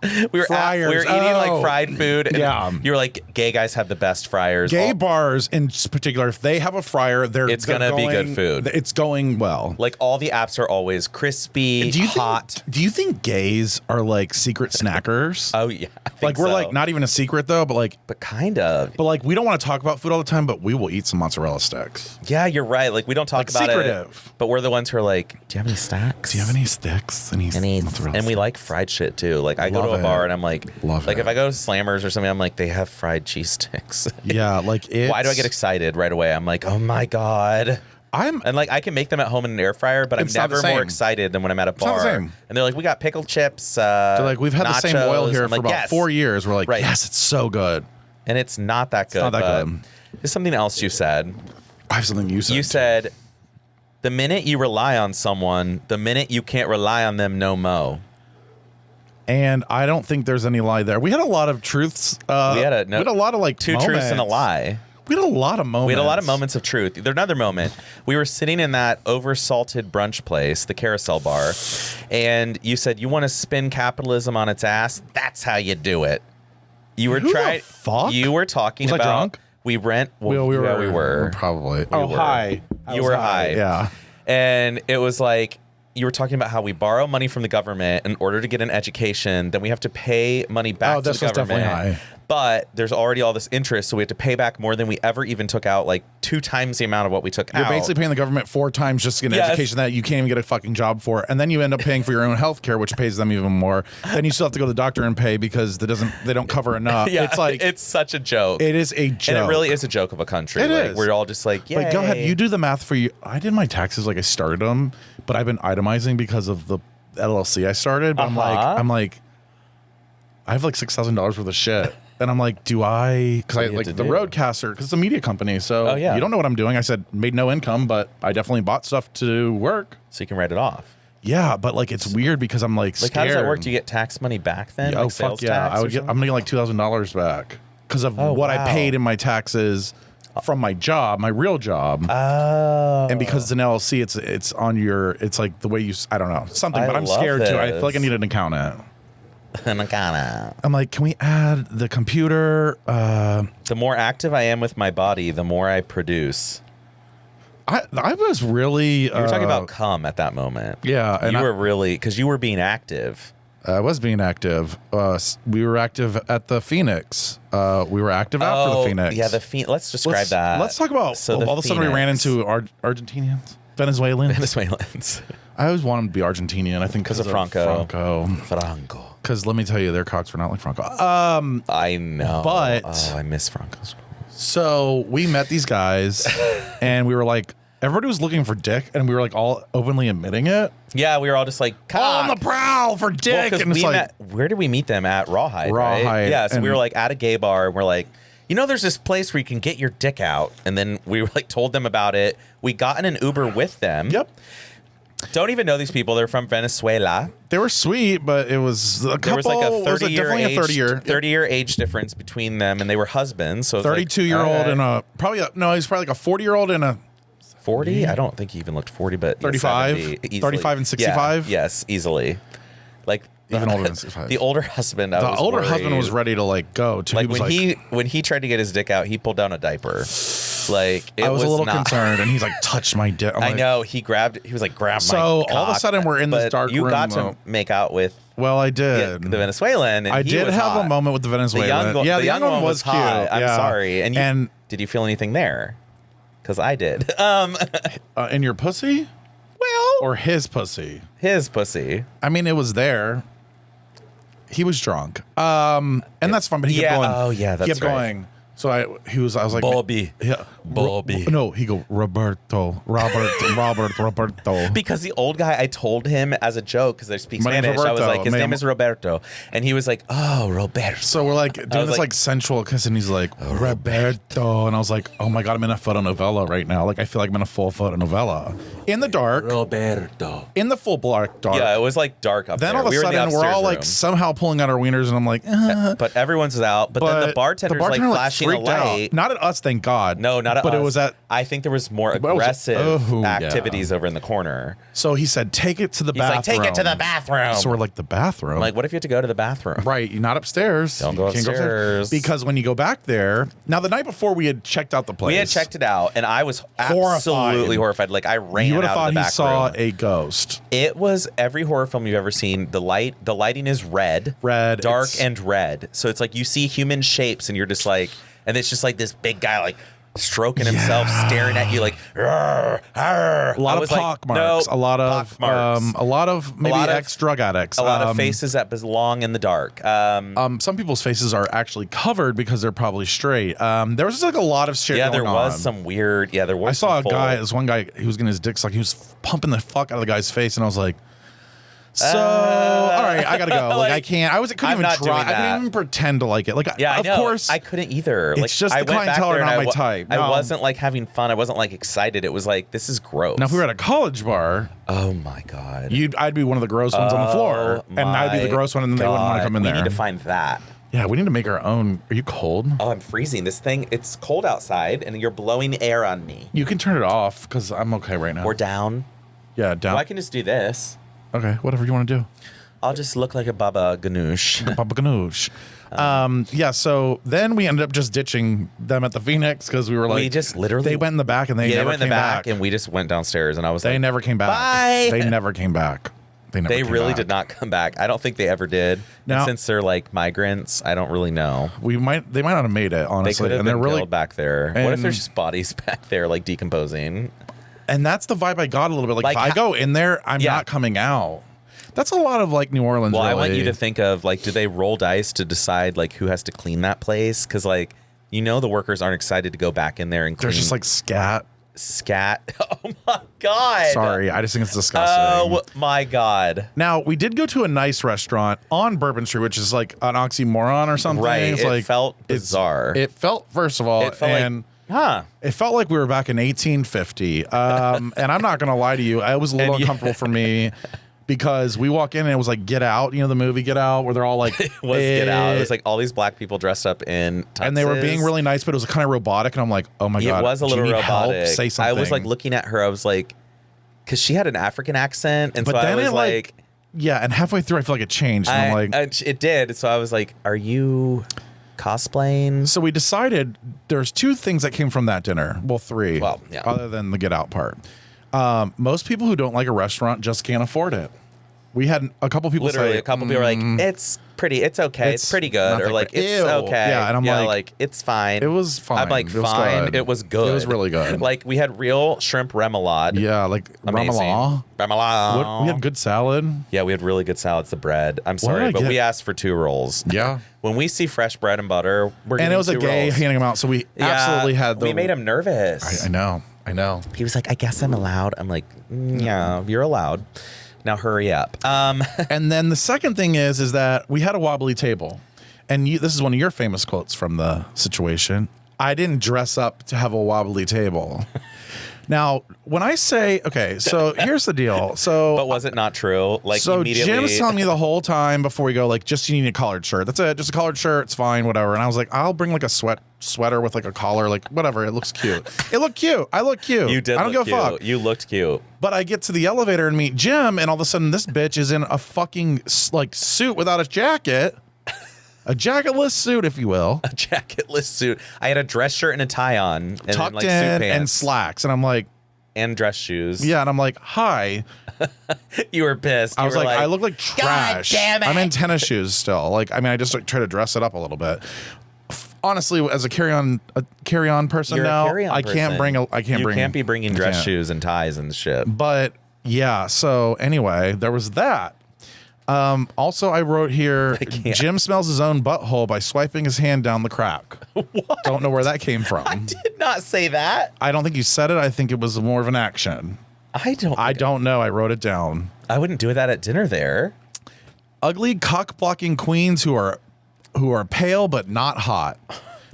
[SPEAKER 1] We were eating like fried food. And you were like, gay guys have the best fryers.
[SPEAKER 2] Gay bars in particular, if they have a fryer, it's going to
[SPEAKER 1] be good food.
[SPEAKER 2] It's going well.
[SPEAKER 1] Like all the apps are always crispy, hot.
[SPEAKER 2] Do you think gays are like secret snackers?
[SPEAKER 1] Oh yeah.
[SPEAKER 2] Like we're like not even a secret though, but
[SPEAKER 1] kind of.
[SPEAKER 2] But like we don't want to talk about food all the time, but we will eat some mozzarella sticks.
[SPEAKER 1] Yeah, you're right. Like we don't talk about
[SPEAKER 2] secretive.
[SPEAKER 1] It. But we're the ones who are like, do you have any stacks?
[SPEAKER 2] Do you have any sticks? Any mozzarella
[SPEAKER 1] and we like fried shit too. Like I go to a bar and I'm like, if I go to Slammers or something, I'm like, they have fried cheese sticks.
[SPEAKER 2] Yeah, like
[SPEAKER 1] why do I get excited right away? I'm like, oh my God. And like I can make them at home in an air fryer, but I'm never more excited than when I'm at a bar.
[SPEAKER 2] It's not the same.
[SPEAKER 1] And they're like, we got pickled chips.
[SPEAKER 2] They're like, we've had
[SPEAKER 1] nachos.
[SPEAKER 2] the same oil here for about 4 years. We're like,
[SPEAKER 1] right.
[SPEAKER 2] Yes, it's so good.
[SPEAKER 1] And it's not that good.
[SPEAKER 2] It's not that good.
[SPEAKER 1] There's something else you said.
[SPEAKER 2] I have something you said.
[SPEAKER 1] You said, the minute you rely on someone, the minute you can't rely on them no mo.
[SPEAKER 2] And I don't think there's any lie there. We had a lot of truths. We had a lot of like
[SPEAKER 1] 2
[SPEAKER 2] moments.
[SPEAKER 1] truths and a lie.
[SPEAKER 2] We had a lot of moments.
[SPEAKER 1] We had a lot of moments of truth. There's another moment. We were sitting in that oversalted brunch place, the Carousel Bar, and you said, you want to spin capitalism on its ass? That's how you do it. You were trying.
[SPEAKER 2] Fuck?
[SPEAKER 1] You were talking
[SPEAKER 2] Was
[SPEAKER 1] about.
[SPEAKER 2] I drunk?
[SPEAKER 1] We rent. Well,
[SPEAKER 2] we
[SPEAKER 1] were
[SPEAKER 2] probably.
[SPEAKER 1] Hi. You were high.
[SPEAKER 2] Yeah.
[SPEAKER 1] And it was like, you were talking about how we borrow money from the government in order to get an education. Then we have to pay money back to the government.
[SPEAKER 2] Definitely high.
[SPEAKER 1] But there's already all this interest, so we have to pay back more than we ever even took out, like 2 times the amount of what we took out.
[SPEAKER 2] You're basically paying the government 4 times just to get an education that you can't even get a fucking job for. And then you end up paying for your own health care, which pays them even more. Then you still have to go to the doctor and pay because they don't cover enough.
[SPEAKER 1] Yeah,
[SPEAKER 2] it's like
[SPEAKER 1] it's such a joke.
[SPEAKER 2] It is a joke.
[SPEAKER 1] And it really is a joke of a country.
[SPEAKER 2] It is.
[SPEAKER 1] We're all just like, yeah.
[SPEAKER 2] But go ahead, you do the math for you. I did my taxes like I started them, but I've been itemizing because of the LLC I started. But I'm like, I have like $6,000 worth of shit. And I'm like, because I like the Roadcaster, because it's a media company. So you don't know what I'm doing. I said, made no income, but I definitely bought stuff to work.
[SPEAKER 1] So you can write it off.
[SPEAKER 2] Yeah, but like it's weird because I'm like scared.
[SPEAKER 1] How does that work? Do you get tax money back then?
[SPEAKER 2] Oh, fuck yeah. I'm gonna get like $2,000 back because of what I paid in my taxes from my job, my real job.
[SPEAKER 1] Oh.
[SPEAKER 2] And because it's an LLC, it's on your, it's like the way you, I don't know, something, but I'm scared too. I feel like I need an accountant. I'm like, can we add the computer?
[SPEAKER 1] The more active I am with my body, the more I produce.
[SPEAKER 2] I was really.
[SPEAKER 1] You were talking about cum at that moment.
[SPEAKER 2] Yeah. And
[SPEAKER 1] you were really, because you were being active.
[SPEAKER 2] I was being active. We were active at the Phoenix. We were active after the Phoenix.
[SPEAKER 1] Yeah, let's describe that.
[SPEAKER 2] Let's talk about. All of a sudden, we ran into Argentinians, Venezuelans. I always wanted to be Argentinian. I think because
[SPEAKER 1] of Franco.
[SPEAKER 2] Because let me tell you, their cocks were not like Franco.
[SPEAKER 1] I know.
[SPEAKER 2] But
[SPEAKER 1] I miss Franco's.
[SPEAKER 2] So we met these guys, and we were like, everybody was looking for dick, and we were like all openly admitting it.
[SPEAKER 1] Yeah, we were all just like,
[SPEAKER 2] on the prowl for dick.
[SPEAKER 1] Well,
[SPEAKER 2] and it's like,
[SPEAKER 1] where did we meet them at? Rawhide.
[SPEAKER 2] Rawhide.
[SPEAKER 1] Right? Yeah, so
[SPEAKER 2] And
[SPEAKER 1] we were like at a gay bar, and we're like, there's this place where you can get your dick out, and then we were like told them about it. We got in an Uber with them.
[SPEAKER 2] Yep.
[SPEAKER 1] Don't even know these people. They're from Venezuela.
[SPEAKER 2] They were sweet, but it was a couple.
[SPEAKER 1] There was like a
[SPEAKER 2] 30-year
[SPEAKER 1] age difference between them, and they were husbands. So
[SPEAKER 2] 32-year-old and a he's probably like a 40-year-old and a
[SPEAKER 1] 40. I don't think he even looked 40, but
[SPEAKER 2] 35, 35 and 65.
[SPEAKER 1] Yeah, yes, easily. Like
[SPEAKER 2] even older than 65.
[SPEAKER 1] The older husband.
[SPEAKER 2] The older husband was ready to like go.
[SPEAKER 1] Like when he tried to get his dick out, he pulled down a diaper. Like
[SPEAKER 2] I was a little concerned, and he's like, touch my dick.
[SPEAKER 1] I know he was like, grab my
[SPEAKER 2] So
[SPEAKER 1] cock,
[SPEAKER 2] all of a sudden we're in this dark room.
[SPEAKER 1] You got to make out with.
[SPEAKER 2] Well, I did.
[SPEAKER 1] The Venezuelan. And
[SPEAKER 2] I did have
[SPEAKER 1] hot.
[SPEAKER 2] A moment with the Venezuelan.
[SPEAKER 1] The young one was cute.
[SPEAKER 2] Hot.
[SPEAKER 1] I'm sorry. And did you feel anything there? Because I did.
[SPEAKER 2] In your pussy?
[SPEAKER 1] Well,
[SPEAKER 2] or his pussy?
[SPEAKER 1] His pussy.
[SPEAKER 2] I mean, it was there. He was drunk. And that's fun. But he kept going.
[SPEAKER 1] Oh yeah, that's
[SPEAKER 2] he kept going. So I was like,
[SPEAKER 1] Bobby.
[SPEAKER 2] Yeah,
[SPEAKER 1] Bobby.
[SPEAKER 2] No, he go Roberto.
[SPEAKER 1] Because the old guy, I told him as a joke because I speak Spanish. I was like, his name is Roberto, and he was like, oh, Roberto.
[SPEAKER 2] So we're like doing this like sensual kiss, and he's like Roberto, and I was like, oh my god, I'm in a photonovela right now. Like I feel like I'm in a full photonovela in the dark.
[SPEAKER 1] Roberto.
[SPEAKER 2] In the full dark.
[SPEAKER 1] Yeah, it was like dark up there.
[SPEAKER 2] Then all of a sudden we're all like somehow pulling out our wieners, and I'm like,
[SPEAKER 1] but everyone's out. But then the bartender's like flashing a light.
[SPEAKER 2] Not at us, thank God.
[SPEAKER 1] No, not at us.
[SPEAKER 2] But it was at.
[SPEAKER 1] I think there was more aggressive activities over in the corner.
[SPEAKER 2] So he said, take it to the bathroom.
[SPEAKER 1] He's like, take it to the bathroom.
[SPEAKER 2] So we're like, the bathroom?
[SPEAKER 1] Like, what if you have to go to the bathroom?
[SPEAKER 2] Right, you're not upstairs.
[SPEAKER 1] Don't go upstairs.
[SPEAKER 2] Because when you go back there, now the night before we had checked out the place.
[SPEAKER 1] We had checked it out, and I was absolutely horrified. Like, I ran out of the back room. You would have thought
[SPEAKER 2] he saw a ghost.
[SPEAKER 1] It was every horror film you've ever seen. The lighting is red. Dark and red. So it's like you see human shapes, and you're just like, and it's just like this big guy, like, stroking himself, staring at you like, arr, arr.
[SPEAKER 2] A lot of pock marks.
[SPEAKER 1] No,
[SPEAKER 2] a lot of maybe ex-drug addicts.
[SPEAKER 1] A lot of faces that belong in the dark.
[SPEAKER 2] Some people's faces are actually covered because they're probably straight. There was just like a lot of shit going on.
[SPEAKER 1] Yeah, there was some weird. Yeah, there was.
[SPEAKER 2] I saw a guy. This one guy. He was getting his dick sucked. He was pumping the fuck out of the guy's face, and I was like. So all right, I gotta go. Like I can't. Couldn't even try. I couldn't even pretend to like it. Like
[SPEAKER 1] yeah,
[SPEAKER 2] of course
[SPEAKER 1] I couldn't either.
[SPEAKER 2] It's
[SPEAKER 1] like,
[SPEAKER 2] just the clientele are not my type.
[SPEAKER 1] I wasn't like having fun. I wasn't like excited. It was like this is gross.
[SPEAKER 2] Now if we were at a college bar,
[SPEAKER 1] oh my god,
[SPEAKER 2] I'd be one of the gross ones on the floor, and I'd be the gross one, and then they wouldn't want to come in there.
[SPEAKER 1] We need to find that.
[SPEAKER 2] Yeah, we need to make our own. Are you cold?
[SPEAKER 1] Oh, I'm freezing. This thing, it's cold outside, and you're blowing air on me.
[SPEAKER 2] You can turn it off because I'm okay right now.
[SPEAKER 1] Or down.
[SPEAKER 2] Yeah, down.
[SPEAKER 1] Well, I can just do this.
[SPEAKER 2] Okay, whatever you want to do.
[SPEAKER 1] I'll just look like a Baba Ganoush.
[SPEAKER 2] Baba Ganoush. Yeah, so then we ended up just ditching them at the Phoenix because we were like...
[SPEAKER 1] We just literally...
[SPEAKER 2] They went in the back and they never came back.
[SPEAKER 1] And we just went downstairs and I was like...
[SPEAKER 2] They never came back.
[SPEAKER 1] Bye!
[SPEAKER 2] They never came back.
[SPEAKER 1] They really did not come back. I don't think they ever did. Now, and since they're like migrants, I don't really know.
[SPEAKER 2] They might not have made it, honestly.
[SPEAKER 1] They could have been
[SPEAKER 2] really
[SPEAKER 1] killed back there. What if there's just bodies back there like decomposing?
[SPEAKER 2] And that's the vibe I got a little bit. Like if I go in there, I'm not coming out. That's a lot of like New Orleans.
[SPEAKER 1] Well,
[SPEAKER 2] really.
[SPEAKER 1] I want you to think of like, do they roll dice to decide like who has to clean that place? Because like, the workers aren't excited to go back in there and clean.
[SPEAKER 2] There's just like scat.
[SPEAKER 1] Oh my god.
[SPEAKER 2] Sorry, I just think it's disgusting.
[SPEAKER 1] Oh my god.
[SPEAKER 2] Now we did go to a nice restaurant on Bourbon Street, which is like an oxymoron or something.
[SPEAKER 1] Right.
[SPEAKER 2] It
[SPEAKER 1] felt bizarre.
[SPEAKER 2] It felt, first of all, it felt like we were back in 1850. And I'm not gonna lie to you, it was a little uncomfortable for me. Because we walk in and it was like Get Out, the movie Get Out, where they're all like,
[SPEAKER 1] it was Get Out. It was like all these black people dressed up in tuxes.
[SPEAKER 2] And they were being really nice, but it was kind of robotic. And I'm like, oh my God.
[SPEAKER 1] It was a little robotic.
[SPEAKER 2] Help? Say something.
[SPEAKER 1] I was like looking at her. I was like, because she had an African accent. And so I was like,
[SPEAKER 2] Yeah, and halfway through, I feel like it changed. And I'm like,
[SPEAKER 1] it did. So I was like, are you cosplaying?
[SPEAKER 2] so we decided there's 2 things that came from that dinner. Well, 3.
[SPEAKER 1] Well, yeah.
[SPEAKER 2] Other than the get out part. Most people who don't like a restaurant just can't afford it. We had a couple people
[SPEAKER 1] Literally,
[SPEAKER 2] say,
[SPEAKER 1] a couple people were like, it's pretty, it's okay, it's pretty good. Or
[SPEAKER 2] nothing
[SPEAKER 1] like,
[SPEAKER 2] great.
[SPEAKER 1] it's
[SPEAKER 2] Ew.
[SPEAKER 1] okay.
[SPEAKER 2] Yeah, and I'm like,
[SPEAKER 1] it's fine.
[SPEAKER 2] it was fine.
[SPEAKER 1] I'm like,
[SPEAKER 2] It was
[SPEAKER 1] fine.
[SPEAKER 2] good.
[SPEAKER 1] It was good.
[SPEAKER 2] It was really good.
[SPEAKER 1] Like, we had real shrimp remoulade.
[SPEAKER 2] Yeah, like
[SPEAKER 1] Amazing.
[SPEAKER 2] remoulade.
[SPEAKER 1] Remoulade.
[SPEAKER 2] We had good salad.
[SPEAKER 1] Yeah, we had really good salads. The bread. I'm
[SPEAKER 2] did I
[SPEAKER 1] sorry, but
[SPEAKER 2] get?
[SPEAKER 1] we asked for 2 rolls.
[SPEAKER 2] Yeah.
[SPEAKER 1] When we see fresh bread and butter, we're
[SPEAKER 2] And
[SPEAKER 1] getting
[SPEAKER 2] it was a
[SPEAKER 1] 2
[SPEAKER 2] gay
[SPEAKER 1] rolls.
[SPEAKER 2] handing them out, so we absolutely had the.
[SPEAKER 1] We made him nervous.
[SPEAKER 2] I know.
[SPEAKER 1] He was like, I guess I'm allowed. I'm like, yeah, you're allowed. Now hurry up.
[SPEAKER 2] And then the second thing is that we had a wobbly table, and this is one of your famous quotes from the situation. I didn't dress up to have a wobbly table. Now, when I say, okay, so here's the deal. So,
[SPEAKER 1] but was it not true? Like,
[SPEAKER 2] so
[SPEAKER 1] immediately.
[SPEAKER 2] Jim's telling me the whole time before we go, like, just you need a collared shirt. That's it. Just a collared shirt. It's fine, whatever. And I was like, I'll bring like a sweater with like a collar, like whatever. It looks cute. It looked cute. I look cute.
[SPEAKER 1] You did.
[SPEAKER 2] I don't
[SPEAKER 1] look
[SPEAKER 2] give a
[SPEAKER 1] cute.
[SPEAKER 2] fuck.
[SPEAKER 1] You looked cute.
[SPEAKER 2] But I get to the elevator and meet Jim, and all of a sudden this bitch is in a fucking like suit without a jacket. A jacketless suit, if you will.
[SPEAKER 1] A jacketless suit. I had a dress shirt and a tie on. And then,
[SPEAKER 2] Tucked
[SPEAKER 1] like, suit
[SPEAKER 2] in
[SPEAKER 1] pants
[SPEAKER 2] and slacks. And I'm like,
[SPEAKER 1] and dress shoes.
[SPEAKER 2] yeah. And I'm like, hi.
[SPEAKER 1] You were pissed.
[SPEAKER 2] I
[SPEAKER 1] You
[SPEAKER 2] was
[SPEAKER 1] were
[SPEAKER 2] like, I look like trash.
[SPEAKER 5] damn it.
[SPEAKER 2] I'm in tennis shoes still. Like, I mean, I just like try to dress it up a little bit. Honestly, as a carry-on person
[SPEAKER 1] You're
[SPEAKER 2] now,
[SPEAKER 1] a carry-on
[SPEAKER 2] I can't
[SPEAKER 1] person.
[SPEAKER 2] bring
[SPEAKER 1] You can't be bringing
[SPEAKER 2] I
[SPEAKER 1] dress
[SPEAKER 2] can't.
[SPEAKER 1] shoes and ties and shit.
[SPEAKER 2] But yeah, so anyway, there was that. Also, I wrote here,
[SPEAKER 1] can't.
[SPEAKER 2] Jim smells his own butthole by swiping his hand down the crack. What? Don't know where that came from.
[SPEAKER 1] Did not say that.
[SPEAKER 2] I don't think you said it. I think it was more of an action.
[SPEAKER 1] I
[SPEAKER 2] don't know. I wrote it down.
[SPEAKER 1] I wouldn't do that at dinner there.
[SPEAKER 2] Ugly cock-blocking queens who are pale but not hot.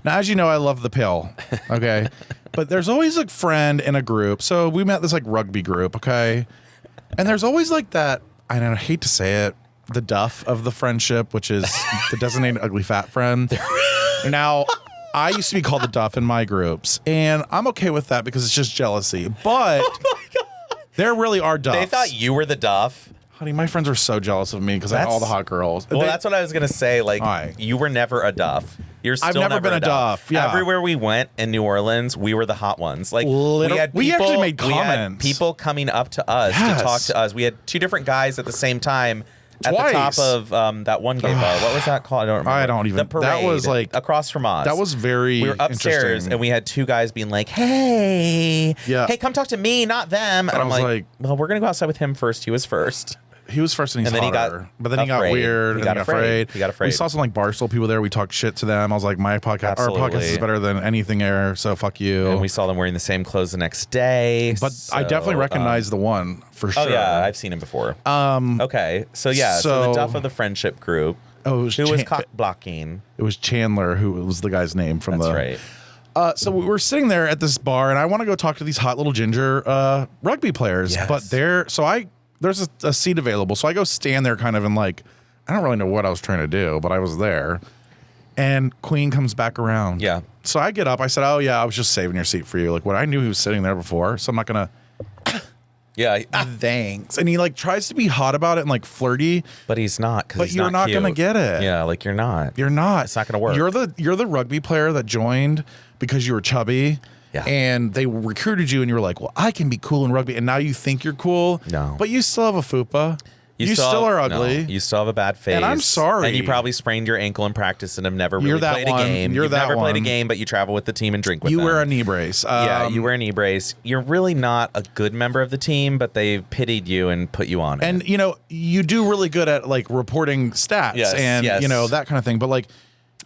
[SPEAKER 2] Now, as you know, I love the pale. Okay. But there's always a friend in a group. So we met this like rugby group. Okay. And there's always like that, I don't hate to say it, the Duff of the friendship, which is the designated ugly fat friend. Now, I used to be called the Duff in my groups, and I'm okay with that because it's just jealousy. But there really are Duffs.
[SPEAKER 1] They thought you were the Duff.
[SPEAKER 2] Honey, my friends are so jealous of me because I had all the hot girls.
[SPEAKER 1] Well, that's what I was gonna say. Like,
[SPEAKER 2] Why?
[SPEAKER 1] you were never a Duff. You're still
[SPEAKER 2] I've never been a Duff, yeah.
[SPEAKER 1] Everywhere we went in New Orleans, we were the hot ones. Like,
[SPEAKER 2] We actually made
[SPEAKER 1] we had
[SPEAKER 2] comments.
[SPEAKER 1] people coming up to us
[SPEAKER 2] Yes.
[SPEAKER 1] to talk to us. We had 2 different guys at the same time. At
[SPEAKER 2] Twice.
[SPEAKER 1] the top of that one gay bar. What was that called? I don't remember.
[SPEAKER 2] I don't even-
[SPEAKER 1] The parade.
[SPEAKER 2] that was, like-
[SPEAKER 1] across from us.
[SPEAKER 2] That was very
[SPEAKER 1] We were upstairs
[SPEAKER 2] interesting.
[SPEAKER 1] and we had 2 guys being like, "Hey,
[SPEAKER 2] Yeah.
[SPEAKER 1] hey, come talk to me, not them." And
[SPEAKER 2] I
[SPEAKER 1] I'm
[SPEAKER 2] was
[SPEAKER 1] like,
[SPEAKER 2] like-
[SPEAKER 1] "Well, we're gonna go outside with him first. He was first."
[SPEAKER 2] He was first and he's
[SPEAKER 1] And then he got
[SPEAKER 2] hotter. But then he got
[SPEAKER 1] afraid.
[SPEAKER 2] weird.
[SPEAKER 1] He
[SPEAKER 2] and
[SPEAKER 1] got
[SPEAKER 2] then
[SPEAKER 1] afraid. He got afraid.
[SPEAKER 2] We saw some like Barstool people there. We talked shit to them. I was like, our podcast
[SPEAKER 1] Absolutely.
[SPEAKER 2] is better than anything there. So fuck you.
[SPEAKER 1] And we saw them wearing the same clothes the next day.
[SPEAKER 2] But I definitely recognize the one for sure.
[SPEAKER 1] Oh yeah, I've seen him before. Okay, so yeah, so the
[SPEAKER 2] so-
[SPEAKER 1] Duff of the friendship group.
[SPEAKER 2] Oh, it was
[SPEAKER 1] Who was cock blocking?
[SPEAKER 2] It was Chandler, who was the guy's name from
[SPEAKER 1] That's
[SPEAKER 2] the.
[SPEAKER 1] right.
[SPEAKER 2] So we were sitting there at this bar, and I want to go talk to these hot little ginger rugby players.
[SPEAKER 1] Yes.
[SPEAKER 2] But there's a seat available, so I go stand there, kind of, and like, I don't really know what I was trying to do, but I was there. And Queen comes back around.
[SPEAKER 1] Yeah.
[SPEAKER 2] So I get up. I said, "Oh yeah, I was just saving your seat for you." Like, what I knew he was sitting there before, so I'm not gonna.
[SPEAKER 1] Yeah,
[SPEAKER 2] Thanks. And he like tries to be hot about it and like flirty.
[SPEAKER 1] but he's not.
[SPEAKER 2] But you're not gonna get it.
[SPEAKER 1] Yeah, like you're not.
[SPEAKER 2] You're not.
[SPEAKER 1] It's not gonna work.
[SPEAKER 2] You're the rugby player that joined because you were chubby.
[SPEAKER 1] Yeah.
[SPEAKER 2] And they recruited you, and you were like, "Well, I can be cool in rugby." And now you think you're cool.
[SPEAKER 1] No.
[SPEAKER 2] But you still have a fupa. You still are ugly.
[SPEAKER 1] No, you still have a bad face.
[SPEAKER 2] And I'm sorry.
[SPEAKER 1] And you probably sprained your ankle in practice and have never
[SPEAKER 2] You're
[SPEAKER 1] really
[SPEAKER 2] that
[SPEAKER 1] played a
[SPEAKER 2] one.
[SPEAKER 1] game.
[SPEAKER 2] You're
[SPEAKER 1] You've
[SPEAKER 2] that
[SPEAKER 1] never played a
[SPEAKER 2] one.
[SPEAKER 1] game, but you travel with the team and drink with
[SPEAKER 2] You
[SPEAKER 1] them.
[SPEAKER 2] wear a knee brace.
[SPEAKER 1] Yeah, you wear a knee brace. You're really not a good member of the team, but they pitied you and put you on it.
[SPEAKER 2] And you know, you do really good at like reporting stats
[SPEAKER 1] Yes,
[SPEAKER 2] and
[SPEAKER 1] yes.
[SPEAKER 2] you know that kind of thing. But like,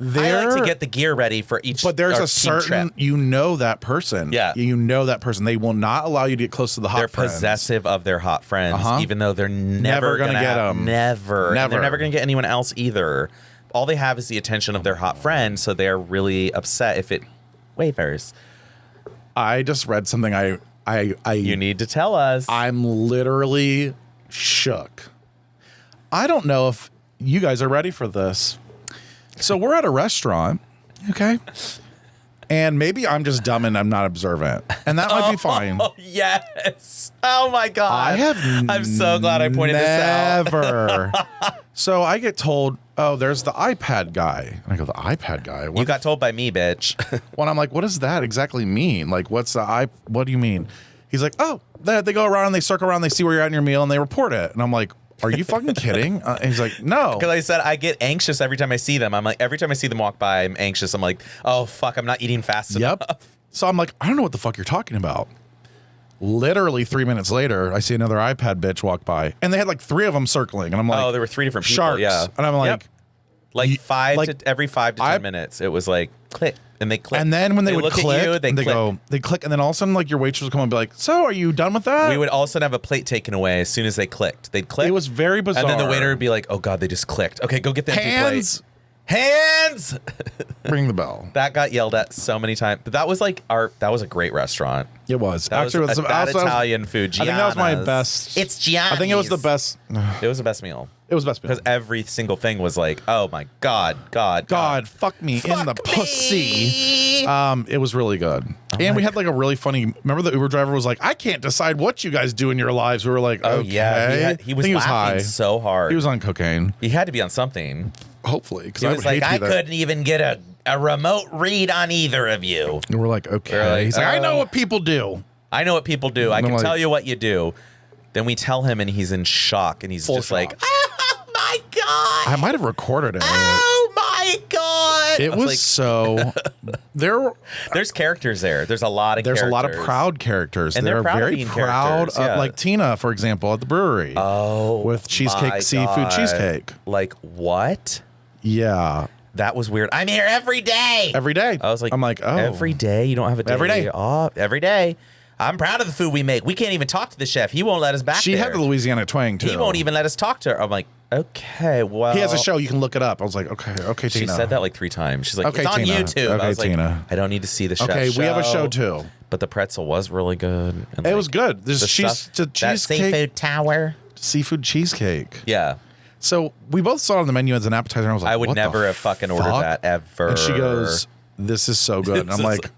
[SPEAKER 1] I like to get the gear ready for each.
[SPEAKER 2] But there's
[SPEAKER 1] our
[SPEAKER 2] a
[SPEAKER 1] team
[SPEAKER 2] certain,
[SPEAKER 1] trip.
[SPEAKER 2] you know that person.
[SPEAKER 1] Yeah.
[SPEAKER 2] You know that person. They will not allow you to get close to the hot
[SPEAKER 1] They're
[SPEAKER 2] friends.
[SPEAKER 1] possessive of their hot friends,
[SPEAKER 2] Uh-huh.
[SPEAKER 1] even though they're never
[SPEAKER 2] gonna get
[SPEAKER 1] have,
[SPEAKER 2] 'em.
[SPEAKER 1] Never. And
[SPEAKER 2] Never.
[SPEAKER 1] they're never going to get anyone else either. All they have is the attention of their hot friend, so they're really upset if it wavers.
[SPEAKER 2] I just read something
[SPEAKER 1] You need to tell us.
[SPEAKER 2] I'm literally shook. I don't know if you guys are ready for this. So we're at a restaurant, okay? And maybe I'm just dumb and I'm not observant. And that might be fine.
[SPEAKER 1] Oh, yes. Oh, my God.
[SPEAKER 2] I'm
[SPEAKER 1] so glad I pointed this out.
[SPEAKER 2] Never. So I get told, oh, there's the iPad guy. And I go, the iPad guy? What
[SPEAKER 1] You got told by me, bitch.
[SPEAKER 2] Well, I'm like, what does that exactly mean? Like, what do you mean? He's like, oh, they go around, they circle around, they see where you're at in your meal, and they report it. And I'm like, are you fucking kidding? And he's like, no.
[SPEAKER 1] Because I said I get anxious every time I see them. I'm like, every time I see them walk by, I'm anxious. I'm like, oh, fuck, I'm not eating fast enough.
[SPEAKER 2] So I'm like, I don't know what the fuck you're talking about. Literally 3 minutes later, I see another iPad bitch walk by. And they had like 3 of them circling. And I'm like,
[SPEAKER 1] Oh, there were 3 different people.
[SPEAKER 2] sharks.
[SPEAKER 1] Yeah.
[SPEAKER 2] And I'm like,
[SPEAKER 1] Like every 5 to 10
[SPEAKER 2] I-
[SPEAKER 1] minutes, it was like click, and they click.
[SPEAKER 2] and then when they would
[SPEAKER 1] look
[SPEAKER 2] click,
[SPEAKER 1] at you,
[SPEAKER 2] they go, they click, and then all of a sudden, like your waitress would come and be like, "So, are you done with that?"
[SPEAKER 1] we would all of a sudden have a plate taken away as soon as they clicked. They'd click.
[SPEAKER 2] It was very bizarre.
[SPEAKER 1] And then the waiter would be like, "Oh God, they just clicked. Okay, go get the empty
[SPEAKER 2] Hands,
[SPEAKER 1] plate. Hands."
[SPEAKER 2] ring the bell.
[SPEAKER 1] That got yelled at so many times. But that was like that was a great restaurant.
[SPEAKER 2] It was
[SPEAKER 1] That
[SPEAKER 2] actually
[SPEAKER 1] was that Italian food.
[SPEAKER 2] I think that was my
[SPEAKER 1] Gianna's.
[SPEAKER 2] best.
[SPEAKER 5] It's Gianni's.
[SPEAKER 2] I think it was the best.
[SPEAKER 1] It was the best meal.
[SPEAKER 2] It was the best meal.
[SPEAKER 1] Because every single thing was like, oh my God,
[SPEAKER 2] fuck me in the pussy. It was really good. And we had like a really funny, remember the Uber driver was like, I can't decide what you guys do in your lives. We were like,
[SPEAKER 1] Oh
[SPEAKER 2] okay.
[SPEAKER 1] yeah, he was
[SPEAKER 2] I think
[SPEAKER 1] laughing
[SPEAKER 2] high.
[SPEAKER 1] so hard.
[SPEAKER 2] He was on cocaine.
[SPEAKER 1] He had to be on something.
[SPEAKER 2] Hopefully. Because
[SPEAKER 1] He
[SPEAKER 2] I
[SPEAKER 1] was
[SPEAKER 2] would
[SPEAKER 1] like,
[SPEAKER 2] hate to
[SPEAKER 1] I
[SPEAKER 2] do that.
[SPEAKER 1] couldn't even get a remote read on either of you.
[SPEAKER 2] And we're like, okay.
[SPEAKER 1] We're like,
[SPEAKER 2] He's like, I know what people do.
[SPEAKER 1] I know what people do. I
[SPEAKER 2] And
[SPEAKER 1] can
[SPEAKER 2] I'm like-
[SPEAKER 1] tell you what you do. Then we tell him, and he's in shock, and he's
[SPEAKER 2] Full
[SPEAKER 1] just
[SPEAKER 2] shock.
[SPEAKER 1] like, oh my God.
[SPEAKER 2] I might have recorded it.
[SPEAKER 1] Oh my God.
[SPEAKER 2] It
[SPEAKER 1] I
[SPEAKER 2] was
[SPEAKER 1] like,
[SPEAKER 2] so
[SPEAKER 1] there's characters there. There's a lot of
[SPEAKER 2] there's
[SPEAKER 1] characters.
[SPEAKER 2] a lot of proud characters.
[SPEAKER 1] And they're proud of
[SPEAKER 2] very
[SPEAKER 1] being
[SPEAKER 2] proud
[SPEAKER 1] characters, yeah.
[SPEAKER 2] like Tina, for example, at the brewery.
[SPEAKER 1] Oh,
[SPEAKER 2] with cheesecake,
[SPEAKER 1] my
[SPEAKER 2] seafood
[SPEAKER 1] God.
[SPEAKER 2] cheesecake.
[SPEAKER 1] Like, what?
[SPEAKER 2] Yeah.
[SPEAKER 1] That was weird. I'm here every day.
[SPEAKER 2] Every day.
[SPEAKER 1] I was like,
[SPEAKER 2] I'm like, oh.
[SPEAKER 1] every day? You don't have a day
[SPEAKER 2] Every day.
[SPEAKER 1] off? Every day. I'm proud of the food we make. We can't even talk to the chef. He won't let us back
[SPEAKER 2] She
[SPEAKER 1] there.
[SPEAKER 2] had the Louisiana twang, too.
[SPEAKER 1] He won't even let us talk to her. I'm like, okay, well.
[SPEAKER 2] He has a show. You can look it up. I was like, okay,
[SPEAKER 1] She
[SPEAKER 2] Tina.
[SPEAKER 1] said that like 3 times. She's like,
[SPEAKER 2] Okay,
[SPEAKER 1] it's on
[SPEAKER 2] Tina.
[SPEAKER 1] YouTube.
[SPEAKER 2] Okay,
[SPEAKER 1] I was like,
[SPEAKER 2] Tina.
[SPEAKER 1] I don't need to see the chef
[SPEAKER 2] Okay, we have a show,
[SPEAKER 1] show.
[SPEAKER 2] too.
[SPEAKER 1] But the pretzel was really good. And
[SPEAKER 2] It was good. There's
[SPEAKER 1] the
[SPEAKER 2] cheesecake.
[SPEAKER 5] Seafood tower.
[SPEAKER 2] Seafood cheesecake.
[SPEAKER 1] Yeah.
[SPEAKER 2] So we both saw it on the menu as an appetizer. And I was like,
[SPEAKER 1] I would
[SPEAKER 2] what the
[SPEAKER 1] never have fucking ordered
[SPEAKER 2] fuck?
[SPEAKER 1] that ever.
[SPEAKER 2] And she goes, this is so good. And I'm
[SPEAKER 1] This is-
[SPEAKER 2] like,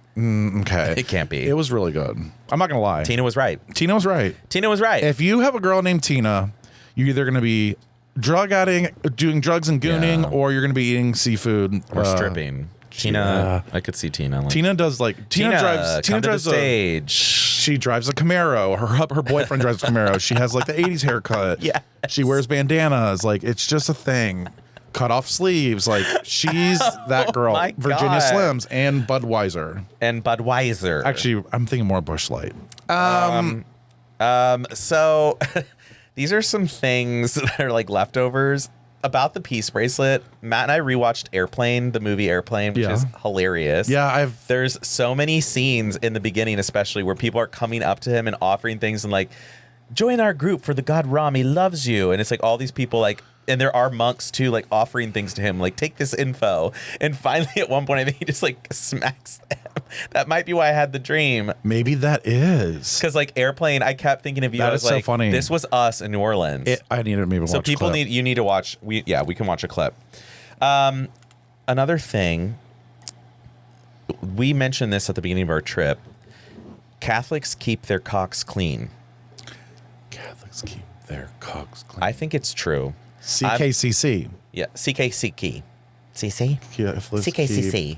[SPEAKER 2] okay.
[SPEAKER 1] It can't be.
[SPEAKER 2] It was really good. I'm not going to lie.
[SPEAKER 1] Tina was right.
[SPEAKER 2] Tina was right.
[SPEAKER 1] Tina was right.
[SPEAKER 2] If you have a girl named Tina, you're either going to be drug adding, doing drugs and gooning,
[SPEAKER 1] Yeah.
[SPEAKER 2] or you're going to be eating seafood.
[SPEAKER 1] or stripping. Tina, I could see Tina. Like,
[SPEAKER 2] Tina does like, Tina drives
[SPEAKER 1] come to the
[SPEAKER 2] a,
[SPEAKER 1] stage.
[SPEAKER 2] she drives a Camaro. Her boyfriend drives a Camaro. She has like the 80s haircut.
[SPEAKER 1] Yes.
[SPEAKER 2] She wears bandanas. Like, it's just a thing. Cut off sleeves. Like, she's that girl.
[SPEAKER 1] my
[SPEAKER 2] Virginia
[SPEAKER 1] God.
[SPEAKER 2] Slims and Budweiser.
[SPEAKER 1] And Budweiser.
[SPEAKER 2] Actually, I'm thinking more Busch Light.
[SPEAKER 1] So these are some things that are like leftovers about the peace bracelet. Matt and I rewatched Airplane, the movie Airplane, which
[SPEAKER 2] Yeah.
[SPEAKER 1] is hilarious.
[SPEAKER 2] Yeah,
[SPEAKER 1] There's so many scenes in the beginning, especially where people are coming up to him and offering things and like, join our group for the God Rami loves you. And it's like all these people like, and there are monks too, like offering things to him, like take this info. And finally, at one point, I think he just like smacks them. That might be why I had the dream.
[SPEAKER 2] maybe that is.
[SPEAKER 1] Because like Airplane, I kept thinking of you.
[SPEAKER 2] That
[SPEAKER 1] I was
[SPEAKER 2] is so
[SPEAKER 1] like,
[SPEAKER 2] funny.
[SPEAKER 1] this was us in New Orleans.
[SPEAKER 2] I need to maybe watch
[SPEAKER 1] So
[SPEAKER 2] a
[SPEAKER 1] people
[SPEAKER 2] clip.
[SPEAKER 1] you need to watch. We can watch a clip. Another thing, we mentioned this at the beginning of our trip. Catholics keep their cocks clean.
[SPEAKER 2] Catholics keep their cocks clean.
[SPEAKER 1] I think it's true.
[SPEAKER 2] CKCC.
[SPEAKER 1] Yeah, CKCK.
[SPEAKER 5] CC.
[SPEAKER 2] Catholics
[SPEAKER 5] CKCC.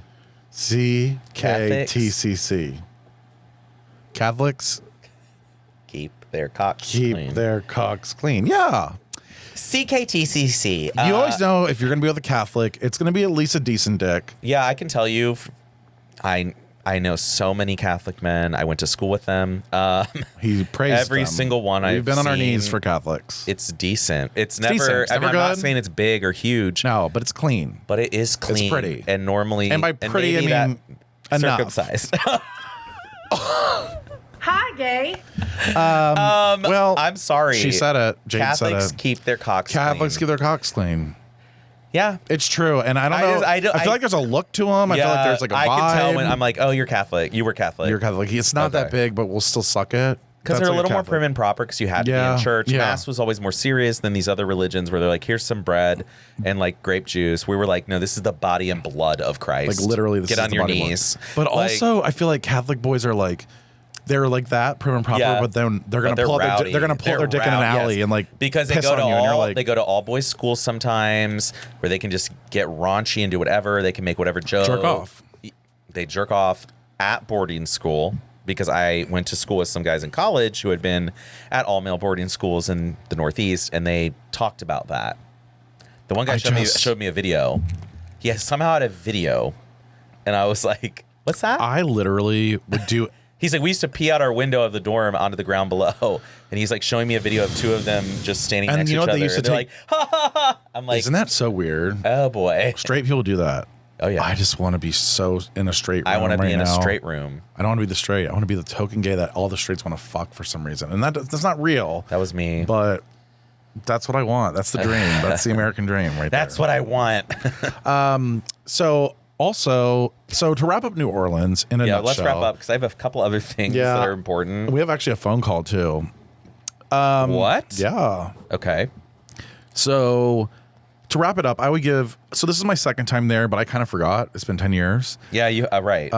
[SPEAKER 2] CKTCC. Catholics
[SPEAKER 1] Keep their cocks
[SPEAKER 2] keep
[SPEAKER 1] clean.
[SPEAKER 2] their cocks clean. Yeah.
[SPEAKER 5] CKTCC.
[SPEAKER 2] You always know if you're going to be with a Catholic, it's going to be at least a decent dick.
[SPEAKER 1] Yeah, I can tell you. I know so many Catholic men. I went to school with them.
[SPEAKER 2] He praised
[SPEAKER 1] Every
[SPEAKER 2] them.
[SPEAKER 1] single one
[SPEAKER 2] We've
[SPEAKER 1] I've
[SPEAKER 2] been on our knees
[SPEAKER 1] seen,
[SPEAKER 2] for Catholics.
[SPEAKER 1] It's decent. It's never.
[SPEAKER 2] decent. It's
[SPEAKER 1] I mean,
[SPEAKER 2] never
[SPEAKER 1] I'm not
[SPEAKER 2] good.
[SPEAKER 1] saying it's big or huge.
[SPEAKER 2] No, but it's clean.
[SPEAKER 1] But it is clean.
[SPEAKER 2] pretty.
[SPEAKER 1] And normally.
[SPEAKER 2] And by pretty, I
[SPEAKER 1] maybe
[SPEAKER 2] mean
[SPEAKER 1] that
[SPEAKER 2] enough.
[SPEAKER 1] circumcised.
[SPEAKER 6] Hi, gay.
[SPEAKER 2] Well,
[SPEAKER 1] I'm sorry.
[SPEAKER 2] She said it. Jade
[SPEAKER 1] Catholics
[SPEAKER 2] said it.
[SPEAKER 1] keep their cocks
[SPEAKER 2] Catholics
[SPEAKER 1] clean.
[SPEAKER 2] keep their cocks clean.
[SPEAKER 1] Yeah.
[SPEAKER 2] It's true, and I don't know. I feel like there's a look to them. I feel like there's like a vibe.
[SPEAKER 1] I can tell when I'm like, oh, you're Catholic. You were Catholic.
[SPEAKER 2] You're Catholic. It's not that
[SPEAKER 1] Okay.
[SPEAKER 2] big, but we'll still suck it.
[SPEAKER 1] Because they're a little more prim and proper because you had to be in church.
[SPEAKER 2] Yeah.
[SPEAKER 1] Mass was always more serious than these other religions where they're like, here's some bread and like grape juice. We were like, no, this is the body and blood of Christ.
[SPEAKER 2] Like literally,
[SPEAKER 1] get on your knees.
[SPEAKER 2] But
[SPEAKER 1] like,
[SPEAKER 2] also, I feel like Catholic boys are like, they're like that prim and proper, but then they're gonna pull their dick in an alley and like
[SPEAKER 1] because they
[SPEAKER 2] piss
[SPEAKER 1] go
[SPEAKER 2] on
[SPEAKER 1] to
[SPEAKER 2] you and you're
[SPEAKER 1] all
[SPEAKER 2] like,
[SPEAKER 1] they go to all boys schools sometimes where they can just get raunchy and do whatever. They can make whatever joke.
[SPEAKER 2] Jerk off.
[SPEAKER 1] They jerk off at boarding school. Because I went to school with some guys in college who had been at all male boarding schools in the Northeast, and they talked about that. The one guy showed me a video. He somehow had a video, and I was like, "What's that?"
[SPEAKER 2] I literally would do.
[SPEAKER 1] He's like, "We used to pee out our window of the dorm onto the ground below," and he's like showing me a video of two of them just standing next to each other. And they're like, "Ha ha ha!" I'm like,
[SPEAKER 2] "Isn't that so weird?"
[SPEAKER 1] Oh boy,
[SPEAKER 2] straight people do that.
[SPEAKER 1] Oh yeah,
[SPEAKER 2] I just want to be so in a straight room.
[SPEAKER 1] I want to be in
[SPEAKER 2] a
[SPEAKER 1] straight room.
[SPEAKER 2] I don't want to be the straight. I want to be the token gay that all the straights want to fuck for some reason, and that's not real.
[SPEAKER 1] That was me,
[SPEAKER 2] but that's what I want. That's the dream. That's the American dream, right there.
[SPEAKER 1] That's what I want.
[SPEAKER 2] So to wrap up New Orleans in a nutshell.
[SPEAKER 1] Let's wrap up because I have a couple other things that are important.
[SPEAKER 2] We have actually a phone call too.
[SPEAKER 1] What?
[SPEAKER 2] Yeah.
[SPEAKER 1] Okay.
[SPEAKER 2] So to wrap it up, I would give. So this is my second time there, but I kind of forgot. It's been 10 years.
[SPEAKER 1] Yeah, you right.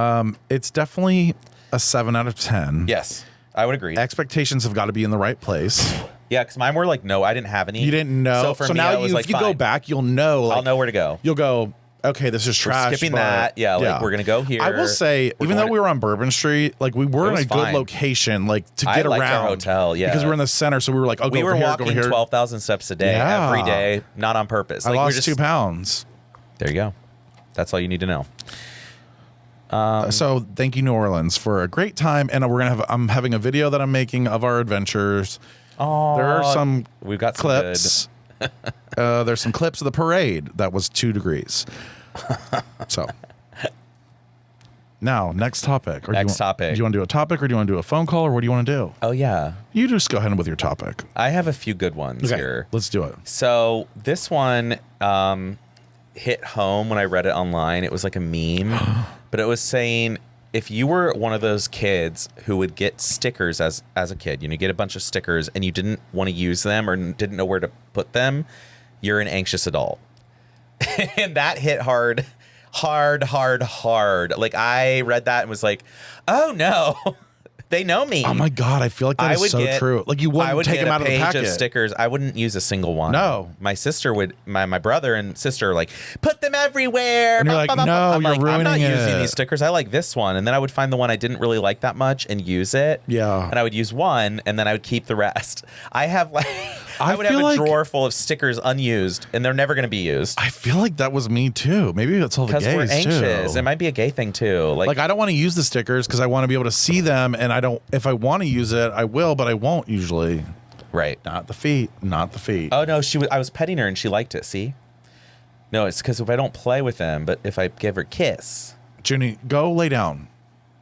[SPEAKER 2] It's definitely a 7 out of 10.
[SPEAKER 1] Yes, I would agree.
[SPEAKER 2] Expectations have got to be in the right place.
[SPEAKER 1] Yeah, because mine were like, no, I didn't have any.
[SPEAKER 2] You didn't know.
[SPEAKER 1] So
[SPEAKER 2] now if you go back, you'll know. Like,
[SPEAKER 1] I'll know where to go.
[SPEAKER 2] You'll go, okay, this is trash.
[SPEAKER 1] We're skipping that. Yeah, like we're going to go here.
[SPEAKER 2] I will say, even though we were on Bourbon Street, like we were in a good location, like to get around.
[SPEAKER 1] Our hotel, yeah.
[SPEAKER 2] Because we're in the center, so we were like, oh,
[SPEAKER 1] we were walking 12,000 steps a day every day, not on purpose.
[SPEAKER 2] I lost 2 pounds.
[SPEAKER 1] There you go. That's all you need to know.
[SPEAKER 2] So thank you, New Orleans, for a great time, and I'm having a video that I'm making of our adventures.
[SPEAKER 1] Oh,
[SPEAKER 2] there are some
[SPEAKER 1] we've got
[SPEAKER 2] clips. There's some clips of the parade that was 2 degrees. So now, next topic.
[SPEAKER 1] Or topic.
[SPEAKER 2] Do you want to do a topic, or do you want to do a phone call, or what do you want to do?
[SPEAKER 1] Oh yeah,
[SPEAKER 2] you just go ahead with your topic.
[SPEAKER 1] I have a few good ones here.
[SPEAKER 2] Let's do it.
[SPEAKER 1] So this one hit home when I read it online. It was like a meme, but it was saying, if you were one of those kids who would get stickers as a kid, you get a bunch of stickers and you didn't want to use them or didn't know where to put them, you're an anxious adult. And that hit hard. Like I read that and was like, oh no, they know me.
[SPEAKER 2] Oh my God, I feel like that is so true. Like you wouldn't take them out of the packet.
[SPEAKER 1] Of stickers. I wouldn't use a single one.
[SPEAKER 2] No.
[SPEAKER 1] My sister would, my brother and sister like, put them everywhere.
[SPEAKER 2] And you're like, no, you're ruining it.
[SPEAKER 1] I'm not using these stickers. I like this one. And then I would find the one I didn't really like that much and use it.
[SPEAKER 2] Yeah.
[SPEAKER 1] And I would use one and then I would keep the rest. I have like, I would have a drawer full of stickers unused and they're never going to be used.
[SPEAKER 2] I feel like that was me too. Maybe that's all the gays too.
[SPEAKER 1] Because we're anxious. It might be a gay thing too. Like
[SPEAKER 2] I don't want to use the stickers because I want to be able to see them, and I don't. If I want to use it, I will, but I won't usually.
[SPEAKER 1] Right.
[SPEAKER 2] Not the feet. Not the feet.
[SPEAKER 1] Oh no, I was petting her and she liked it. See? No, it's because if I don't play with them, but if I give her a kiss.
[SPEAKER 2] Junie, go lay down.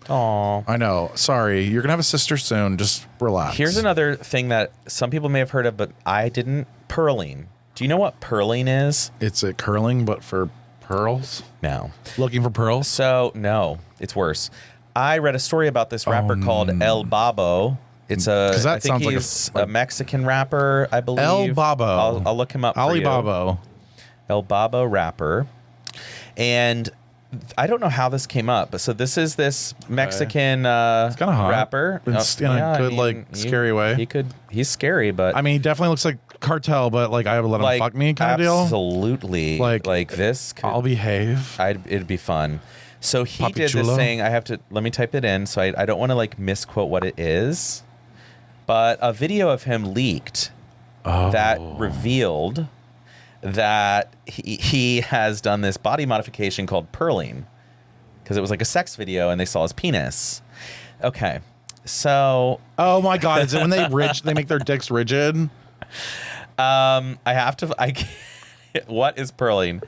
[SPEAKER 1] Aw.
[SPEAKER 2] I know. Sorry. You're going to have a sister soon. Just relax.
[SPEAKER 1] Here's another thing that some people may have heard of, but I didn't. Purling. Do you know what purling is?
[SPEAKER 2] It's a curling, but for pearls?
[SPEAKER 1] No.
[SPEAKER 2] Looking for pearls?
[SPEAKER 1] So, no. It's worse. I read a story about this rapper called El Babo. It's I think he's a Mexican rapper, I believe.
[SPEAKER 2] El Babo.
[SPEAKER 1] I'll look him up
[SPEAKER 2] Ali
[SPEAKER 1] for you.
[SPEAKER 2] Babo.
[SPEAKER 1] El Babo rapper. And I don't know how this came up, but so this is this Mexican
[SPEAKER 2] it's kind of hot.
[SPEAKER 1] rapper.
[SPEAKER 2] It's in a good, scary way.
[SPEAKER 1] He's scary, but
[SPEAKER 2] I mean, he definitely looks like Cartel, but like I would let him fuck me kind of deal.
[SPEAKER 1] Absolutely. Like this.
[SPEAKER 2] I'll behave.
[SPEAKER 1] It'd be fun. So he
[SPEAKER 2] Papi
[SPEAKER 1] did
[SPEAKER 2] chulo.
[SPEAKER 1] this thing. Let me type it in. So I don't want to like misquote what it is, but a video of him leaked that revealed that he has done this body modification called purling, because it was like a sex video and they saw his penis. Okay, so
[SPEAKER 2] oh my God, is it when they make their dicks rigid?
[SPEAKER 1] What is purling?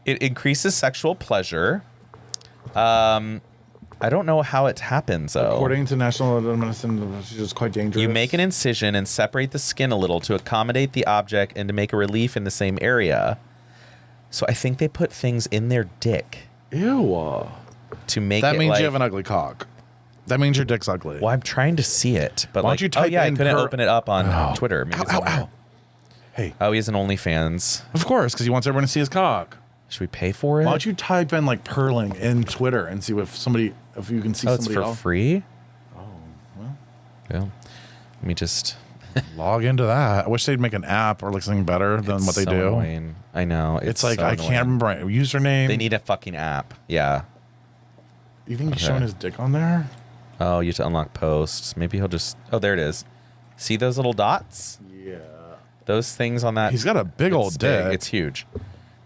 [SPEAKER 1] It increases sexual pleasure. I don't know how it happens, though.
[SPEAKER 2] According to National Medicine, it's quite dangerous.
[SPEAKER 1] You make an incision and separate the skin a little to accommodate the object and to make a relief in the same area. So I think they put things in their dick.
[SPEAKER 2] Ew.
[SPEAKER 1] To make
[SPEAKER 2] that
[SPEAKER 1] it
[SPEAKER 2] means
[SPEAKER 1] like,
[SPEAKER 2] you have an ugly cock. That means your dick's ugly.
[SPEAKER 1] Well, I'm trying to see it, but
[SPEAKER 2] Why
[SPEAKER 1] like,
[SPEAKER 2] don't you type
[SPEAKER 1] I
[SPEAKER 2] in
[SPEAKER 1] couldn't open it up on Twitter. Maybe it's on-
[SPEAKER 2] Ow. Hey.
[SPEAKER 1] Oh, he has an OnlyFans.
[SPEAKER 2] Of course, because he wants everyone to see his cock.
[SPEAKER 1] Should we pay for it?
[SPEAKER 2] Why don't you type in like purling in Twitter and see if you can see
[SPEAKER 1] Oh, it's
[SPEAKER 2] somebody
[SPEAKER 1] for
[SPEAKER 2] else?
[SPEAKER 1] free?
[SPEAKER 2] Oh, well.
[SPEAKER 1] Yeah. Let me just
[SPEAKER 2] Log into that. I wish they'd make an app or like something better than what they
[SPEAKER 1] so
[SPEAKER 2] do.
[SPEAKER 1] annoying. I know.
[SPEAKER 2] It's like
[SPEAKER 1] so
[SPEAKER 2] I
[SPEAKER 1] annoying.
[SPEAKER 2] can't remember my username.
[SPEAKER 1] They need a fucking app. Yeah.
[SPEAKER 2] You think he's showing his dick on there?
[SPEAKER 1] Oh, you have to unlock posts. Maybe he'll just. Oh, there it is. See those little dots?
[SPEAKER 2] Yeah.
[SPEAKER 1] Those things on that.
[SPEAKER 2] He's got a big old
[SPEAKER 1] It's
[SPEAKER 2] dick.
[SPEAKER 1] big. It's huge.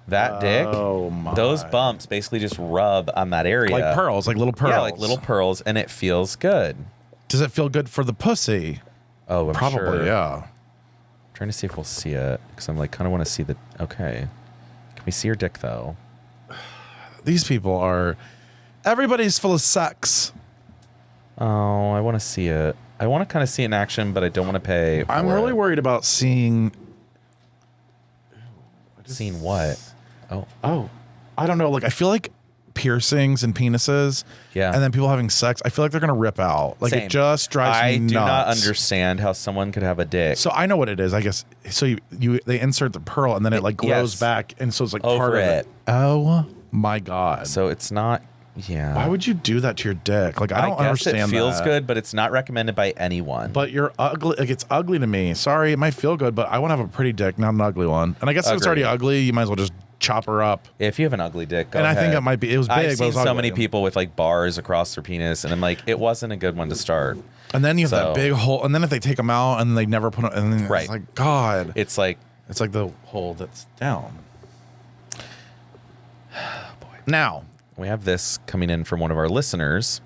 [SPEAKER 1] That dick.
[SPEAKER 2] Oh my.
[SPEAKER 1] Those bumps basically just rub on that area.
[SPEAKER 2] Like pearls, like little pearls.
[SPEAKER 1] Yeah, like little pearls, and it feels good.
[SPEAKER 2] Does it feel good for the pussy?
[SPEAKER 1] Oh, I'm
[SPEAKER 2] Probably,
[SPEAKER 1] sure.
[SPEAKER 2] yeah.
[SPEAKER 1] I'm trying to see if we'll see it because I'm like kind of want to see the. Okay, can we see your dick though?
[SPEAKER 2] These people are. Everybody's full of sex.
[SPEAKER 1] Oh, I want to see it. I want to kind of see it in action, but I don't want to pay.
[SPEAKER 2] I'm
[SPEAKER 1] for
[SPEAKER 2] really
[SPEAKER 1] it.
[SPEAKER 2] worried about seeing.
[SPEAKER 1] Seeing what? Oh,
[SPEAKER 2] I don't know. Like I feel like piercings and penises.
[SPEAKER 1] Yeah.
[SPEAKER 2] And then people having sex. I feel like they're gonna rip out. Like
[SPEAKER 1] Same.
[SPEAKER 2] it just drives
[SPEAKER 1] I
[SPEAKER 2] me nuts.
[SPEAKER 1] do not understand how someone could have a dick.
[SPEAKER 2] So I know what it is. I guess. So they insert the pearl and then it like grows
[SPEAKER 1] Yes.
[SPEAKER 2] back and so it's like
[SPEAKER 1] Over
[SPEAKER 2] part of
[SPEAKER 1] it.
[SPEAKER 2] it. Oh my god.
[SPEAKER 1] So it's not. Yeah.
[SPEAKER 2] Why would you do that to your dick? Like I don't
[SPEAKER 1] guess
[SPEAKER 2] understand.
[SPEAKER 1] it feels
[SPEAKER 2] that.
[SPEAKER 1] good, but it's not recommended by anyone.
[SPEAKER 2] But you're ugly. Like it's ugly to me. Sorry, it might feel good, but I want to have a pretty dick, not an ugly one. And I guess if it's already
[SPEAKER 1] Agreed.
[SPEAKER 2] ugly, you might as well just chop her up.
[SPEAKER 1] If you have an ugly dick, go
[SPEAKER 2] And I think
[SPEAKER 1] ahead.
[SPEAKER 2] it might be. It was big,
[SPEAKER 1] I've
[SPEAKER 2] but it
[SPEAKER 1] seen
[SPEAKER 2] was
[SPEAKER 1] so
[SPEAKER 2] ugly.
[SPEAKER 1] many people with like bars across their penis, and I'm like, it wasn't a good one to start.
[SPEAKER 2] And then you have
[SPEAKER 1] So-
[SPEAKER 2] that big hole. And then if they take them out and they never put it, and then
[SPEAKER 1] Right.
[SPEAKER 2] it's like God,
[SPEAKER 1] It's like,
[SPEAKER 2] it's like the hole that's down. Now,
[SPEAKER 1] we have this coming in from one of our listeners.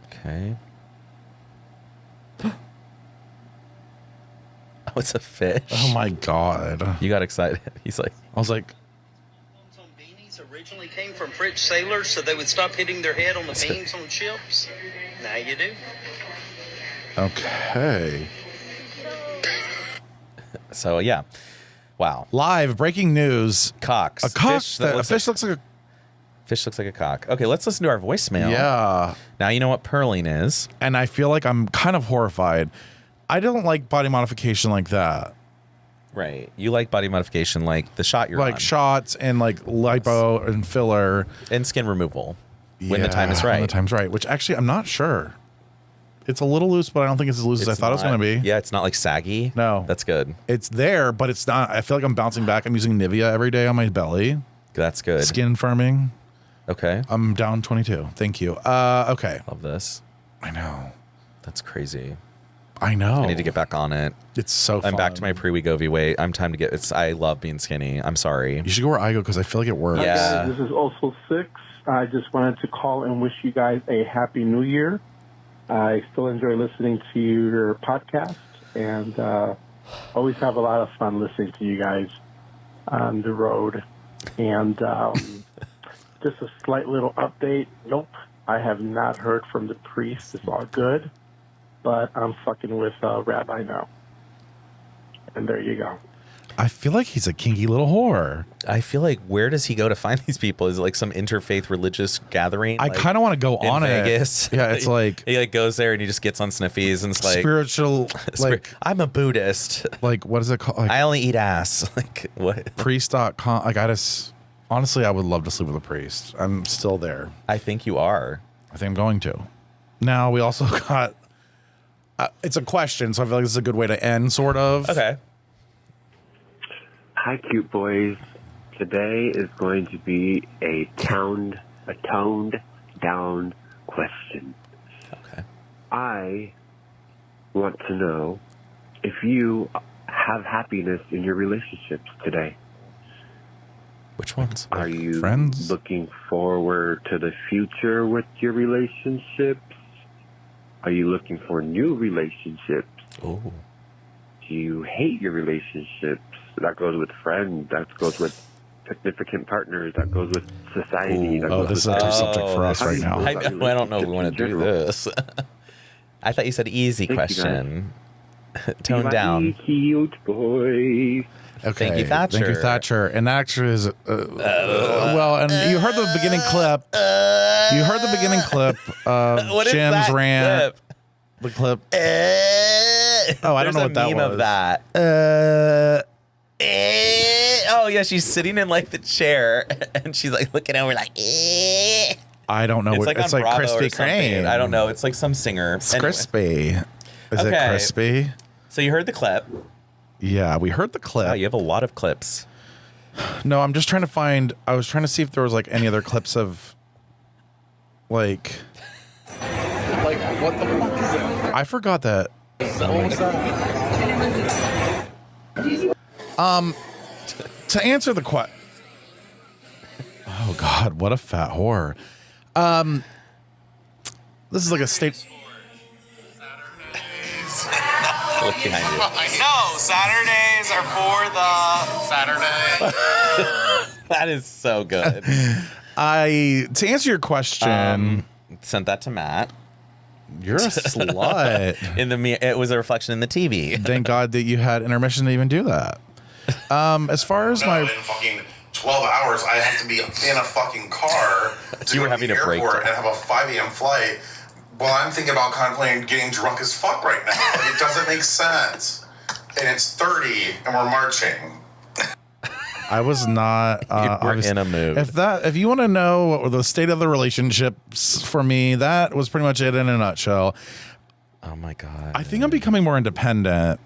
[SPEAKER 1] Okay. Oh, it's a fish.
[SPEAKER 2] oh my God,
[SPEAKER 1] You got excited. He's like,
[SPEAKER 2] I was like,
[SPEAKER 6] On beanies originally came from French sailors so they would stop hitting their head on the beams on ships. Now you do.
[SPEAKER 2] okay,
[SPEAKER 1] so yeah. Wow.
[SPEAKER 2] live breaking news.
[SPEAKER 1] Cocks.
[SPEAKER 2] A cock.
[SPEAKER 1] Fish,
[SPEAKER 2] A fish looks like a.
[SPEAKER 1] fish looks like a cock. Okay, let's listen to our voicemail.
[SPEAKER 2] Yeah.
[SPEAKER 1] Now you know what purling is.
[SPEAKER 2] And I feel like I'm kind of horrified. I don't like body modification like that.
[SPEAKER 1] Right. You like body modification like the shot you're
[SPEAKER 2] Like
[SPEAKER 1] on.
[SPEAKER 2] shots and like lipo and filler.
[SPEAKER 1] And skin removal. When the time is
[SPEAKER 2] Yeah,
[SPEAKER 1] right.
[SPEAKER 2] When the time's right. Which actually, I'm not sure. It's a little loose, but I don't think it's as loose as I thought it was going to be.
[SPEAKER 1] Yeah, it's not like saggy.
[SPEAKER 2] No.
[SPEAKER 1] That's good.
[SPEAKER 2] It's there, but it's not. I feel like I'm bouncing back. I'm using Nivea every day on my belly.
[SPEAKER 1] That's good.
[SPEAKER 2] Skin firming.
[SPEAKER 1] Okay.
[SPEAKER 2] I'm down 22. Thank you. Okay.
[SPEAKER 1] Love this.
[SPEAKER 2] I know.
[SPEAKER 1] That's crazy.
[SPEAKER 2] I know.
[SPEAKER 1] I need to get back on it.
[SPEAKER 2] It's so fun.
[SPEAKER 1] I'm back to my pre-Wegovy weight. I'm time to get. I love being skinny. I'm sorry.
[SPEAKER 2] You should go where I go because I feel like it works.
[SPEAKER 1] Yeah.
[SPEAKER 7] This is also 6. I just wanted to call and wish you guys a happy new year. I still enjoy listening to your podcast and always have a lot of fun listening to you guys on the road. And just a slight little update. Nope, I have not heard from the priest. It's all good. But I'm fucking with Rabbi now. And there you go.
[SPEAKER 2] I feel like he's a kinky little whore.
[SPEAKER 1] I feel like where does he go to find these people? Is it like some interfaith religious gathering?
[SPEAKER 2] I kind of want to go
[SPEAKER 1] in
[SPEAKER 2] on
[SPEAKER 1] Vegas?
[SPEAKER 2] it. Yeah, it's like
[SPEAKER 1] he like goes there and he just gets on sniffies and it's like
[SPEAKER 2] spiritual, like
[SPEAKER 1] I'm a Buddhist.
[SPEAKER 2] like what is it called? Like
[SPEAKER 1] I only eat ass. Like what?
[SPEAKER 2] priest.com. Like I just honestly, I would love to sleep with a priest. I'm still there.
[SPEAKER 1] I think you are.
[SPEAKER 2] I think I'm going to. Now we also got. It's a question, so I feel like this is a good way to end, sort of.
[SPEAKER 1] Okay.
[SPEAKER 8] Hi, cute boys. Today is going to be a toned down question.
[SPEAKER 1] Okay.
[SPEAKER 8] I want to know if you have happiness in your relationships today.
[SPEAKER 1] Which ones?
[SPEAKER 8] Are you
[SPEAKER 2] friends?
[SPEAKER 8] looking forward to the future with your relationships? Are you looking for new relationships?
[SPEAKER 1] Oh.
[SPEAKER 8] Do you hate your relationships? That goes with friends. That goes with significant partners. That goes with society. That
[SPEAKER 2] Oh,
[SPEAKER 8] goes
[SPEAKER 2] this is
[SPEAKER 8] with
[SPEAKER 2] a tough subject for us
[SPEAKER 8] How do
[SPEAKER 2] right
[SPEAKER 8] you
[SPEAKER 2] now.
[SPEAKER 8] feel about
[SPEAKER 1] I don't know if we want to do
[SPEAKER 8] relationships in general?
[SPEAKER 1] this. I thought you said easy
[SPEAKER 8] Thank you,
[SPEAKER 1] question. Tone down.
[SPEAKER 8] Cute boy.
[SPEAKER 2] Okay.
[SPEAKER 1] Thank you, Thatcher.
[SPEAKER 2] Thank you, Thatcher. And that actually is well. And you heard the beginning clip. You heard the beginning clip of
[SPEAKER 1] What is
[SPEAKER 2] Jim's
[SPEAKER 1] that
[SPEAKER 2] rant.
[SPEAKER 1] clip?
[SPEAKER 2] The clip. Oh, I don't know what that
[SPEAKER 1] meme
[SPEAKER 2] was.
[SPEAKER 1] of that. Oh yeah, she's sitting in like the chair and she's like looking over like.
[SPEAKER 2] I don't know.
[SPEAKER 1] It's
[SPEAKER 2] what
[SPEAKER 1] like
[SPEAKER 2] it's
[SPEAKER 1] on
[SPEAKER 2] like
[SPEAKER 1] Bravo or
[SPEAKER 2] Krispy
[SPEAKER 1] something.
[SPEAKER 2] Kreme.
[SPEAKER 1] I don't know. It's like some singer.
[SPEAKER 2] It's
[SPEAKER 1] Anyway.
[SPEAKER 2] crispy. Is it
[SPEAKER 1] Okay.
[SPEAKER 2] crispy?
[SPEAKER 1] So you heard the clip.
[SPEAKER 2] Yeah, we heard the clip.
[SPEAKER 1] Wow, you have a lot of clips.
[SPEAKER 2] No, I'm just trying to find. I was trying to see if there was like any other clips of, like what the fuck is that? I forgot that. What was that? To answer the question. Oh God, what a fat whore. This is like a state.
[SPEAKER 1] Look behind you.
[SPEAKER 3] No, Saturdays are for the Saturday.
[SPEAKER 1] That is so good.
[SPEAKER 2] To answer your question,
[SPEAKER 1] Sent that to Matt.
[SPEAKER 2] you're a slut.
[SPEAKER 1] It was a reflection in the TV.
[SPEAKER 2] Thank God that you had intermission to even do that. As far as my
[SPEAKER 9] in fucking 12 hours, I have to be in a fucking car to
[SPEAKER 1] You
[SPEAKER 9] go
[SPEAKER 1] were
[SPEAKER 9] to
[SPEAKER 1] having
[SPEAKER 9] the
[SPEAKER 1] a break.
[SPEAKER 9] airport and have a 5 a.m. flight. Well, I'm thinking about contemplating getting drunk as fuck right now. It doesn't make sense. And it's 30, and we're marching.
[SPEAKER 2] I was not.
[SPEAKER 1] We're in a mood.
[SPEAKER 2] If you want to know what the state of the relationships for me, that was pretty much it in a nutshell.
[SPEAKER 1] Oh my God.
[SPEAKER 2] I think I'm becoming more independent.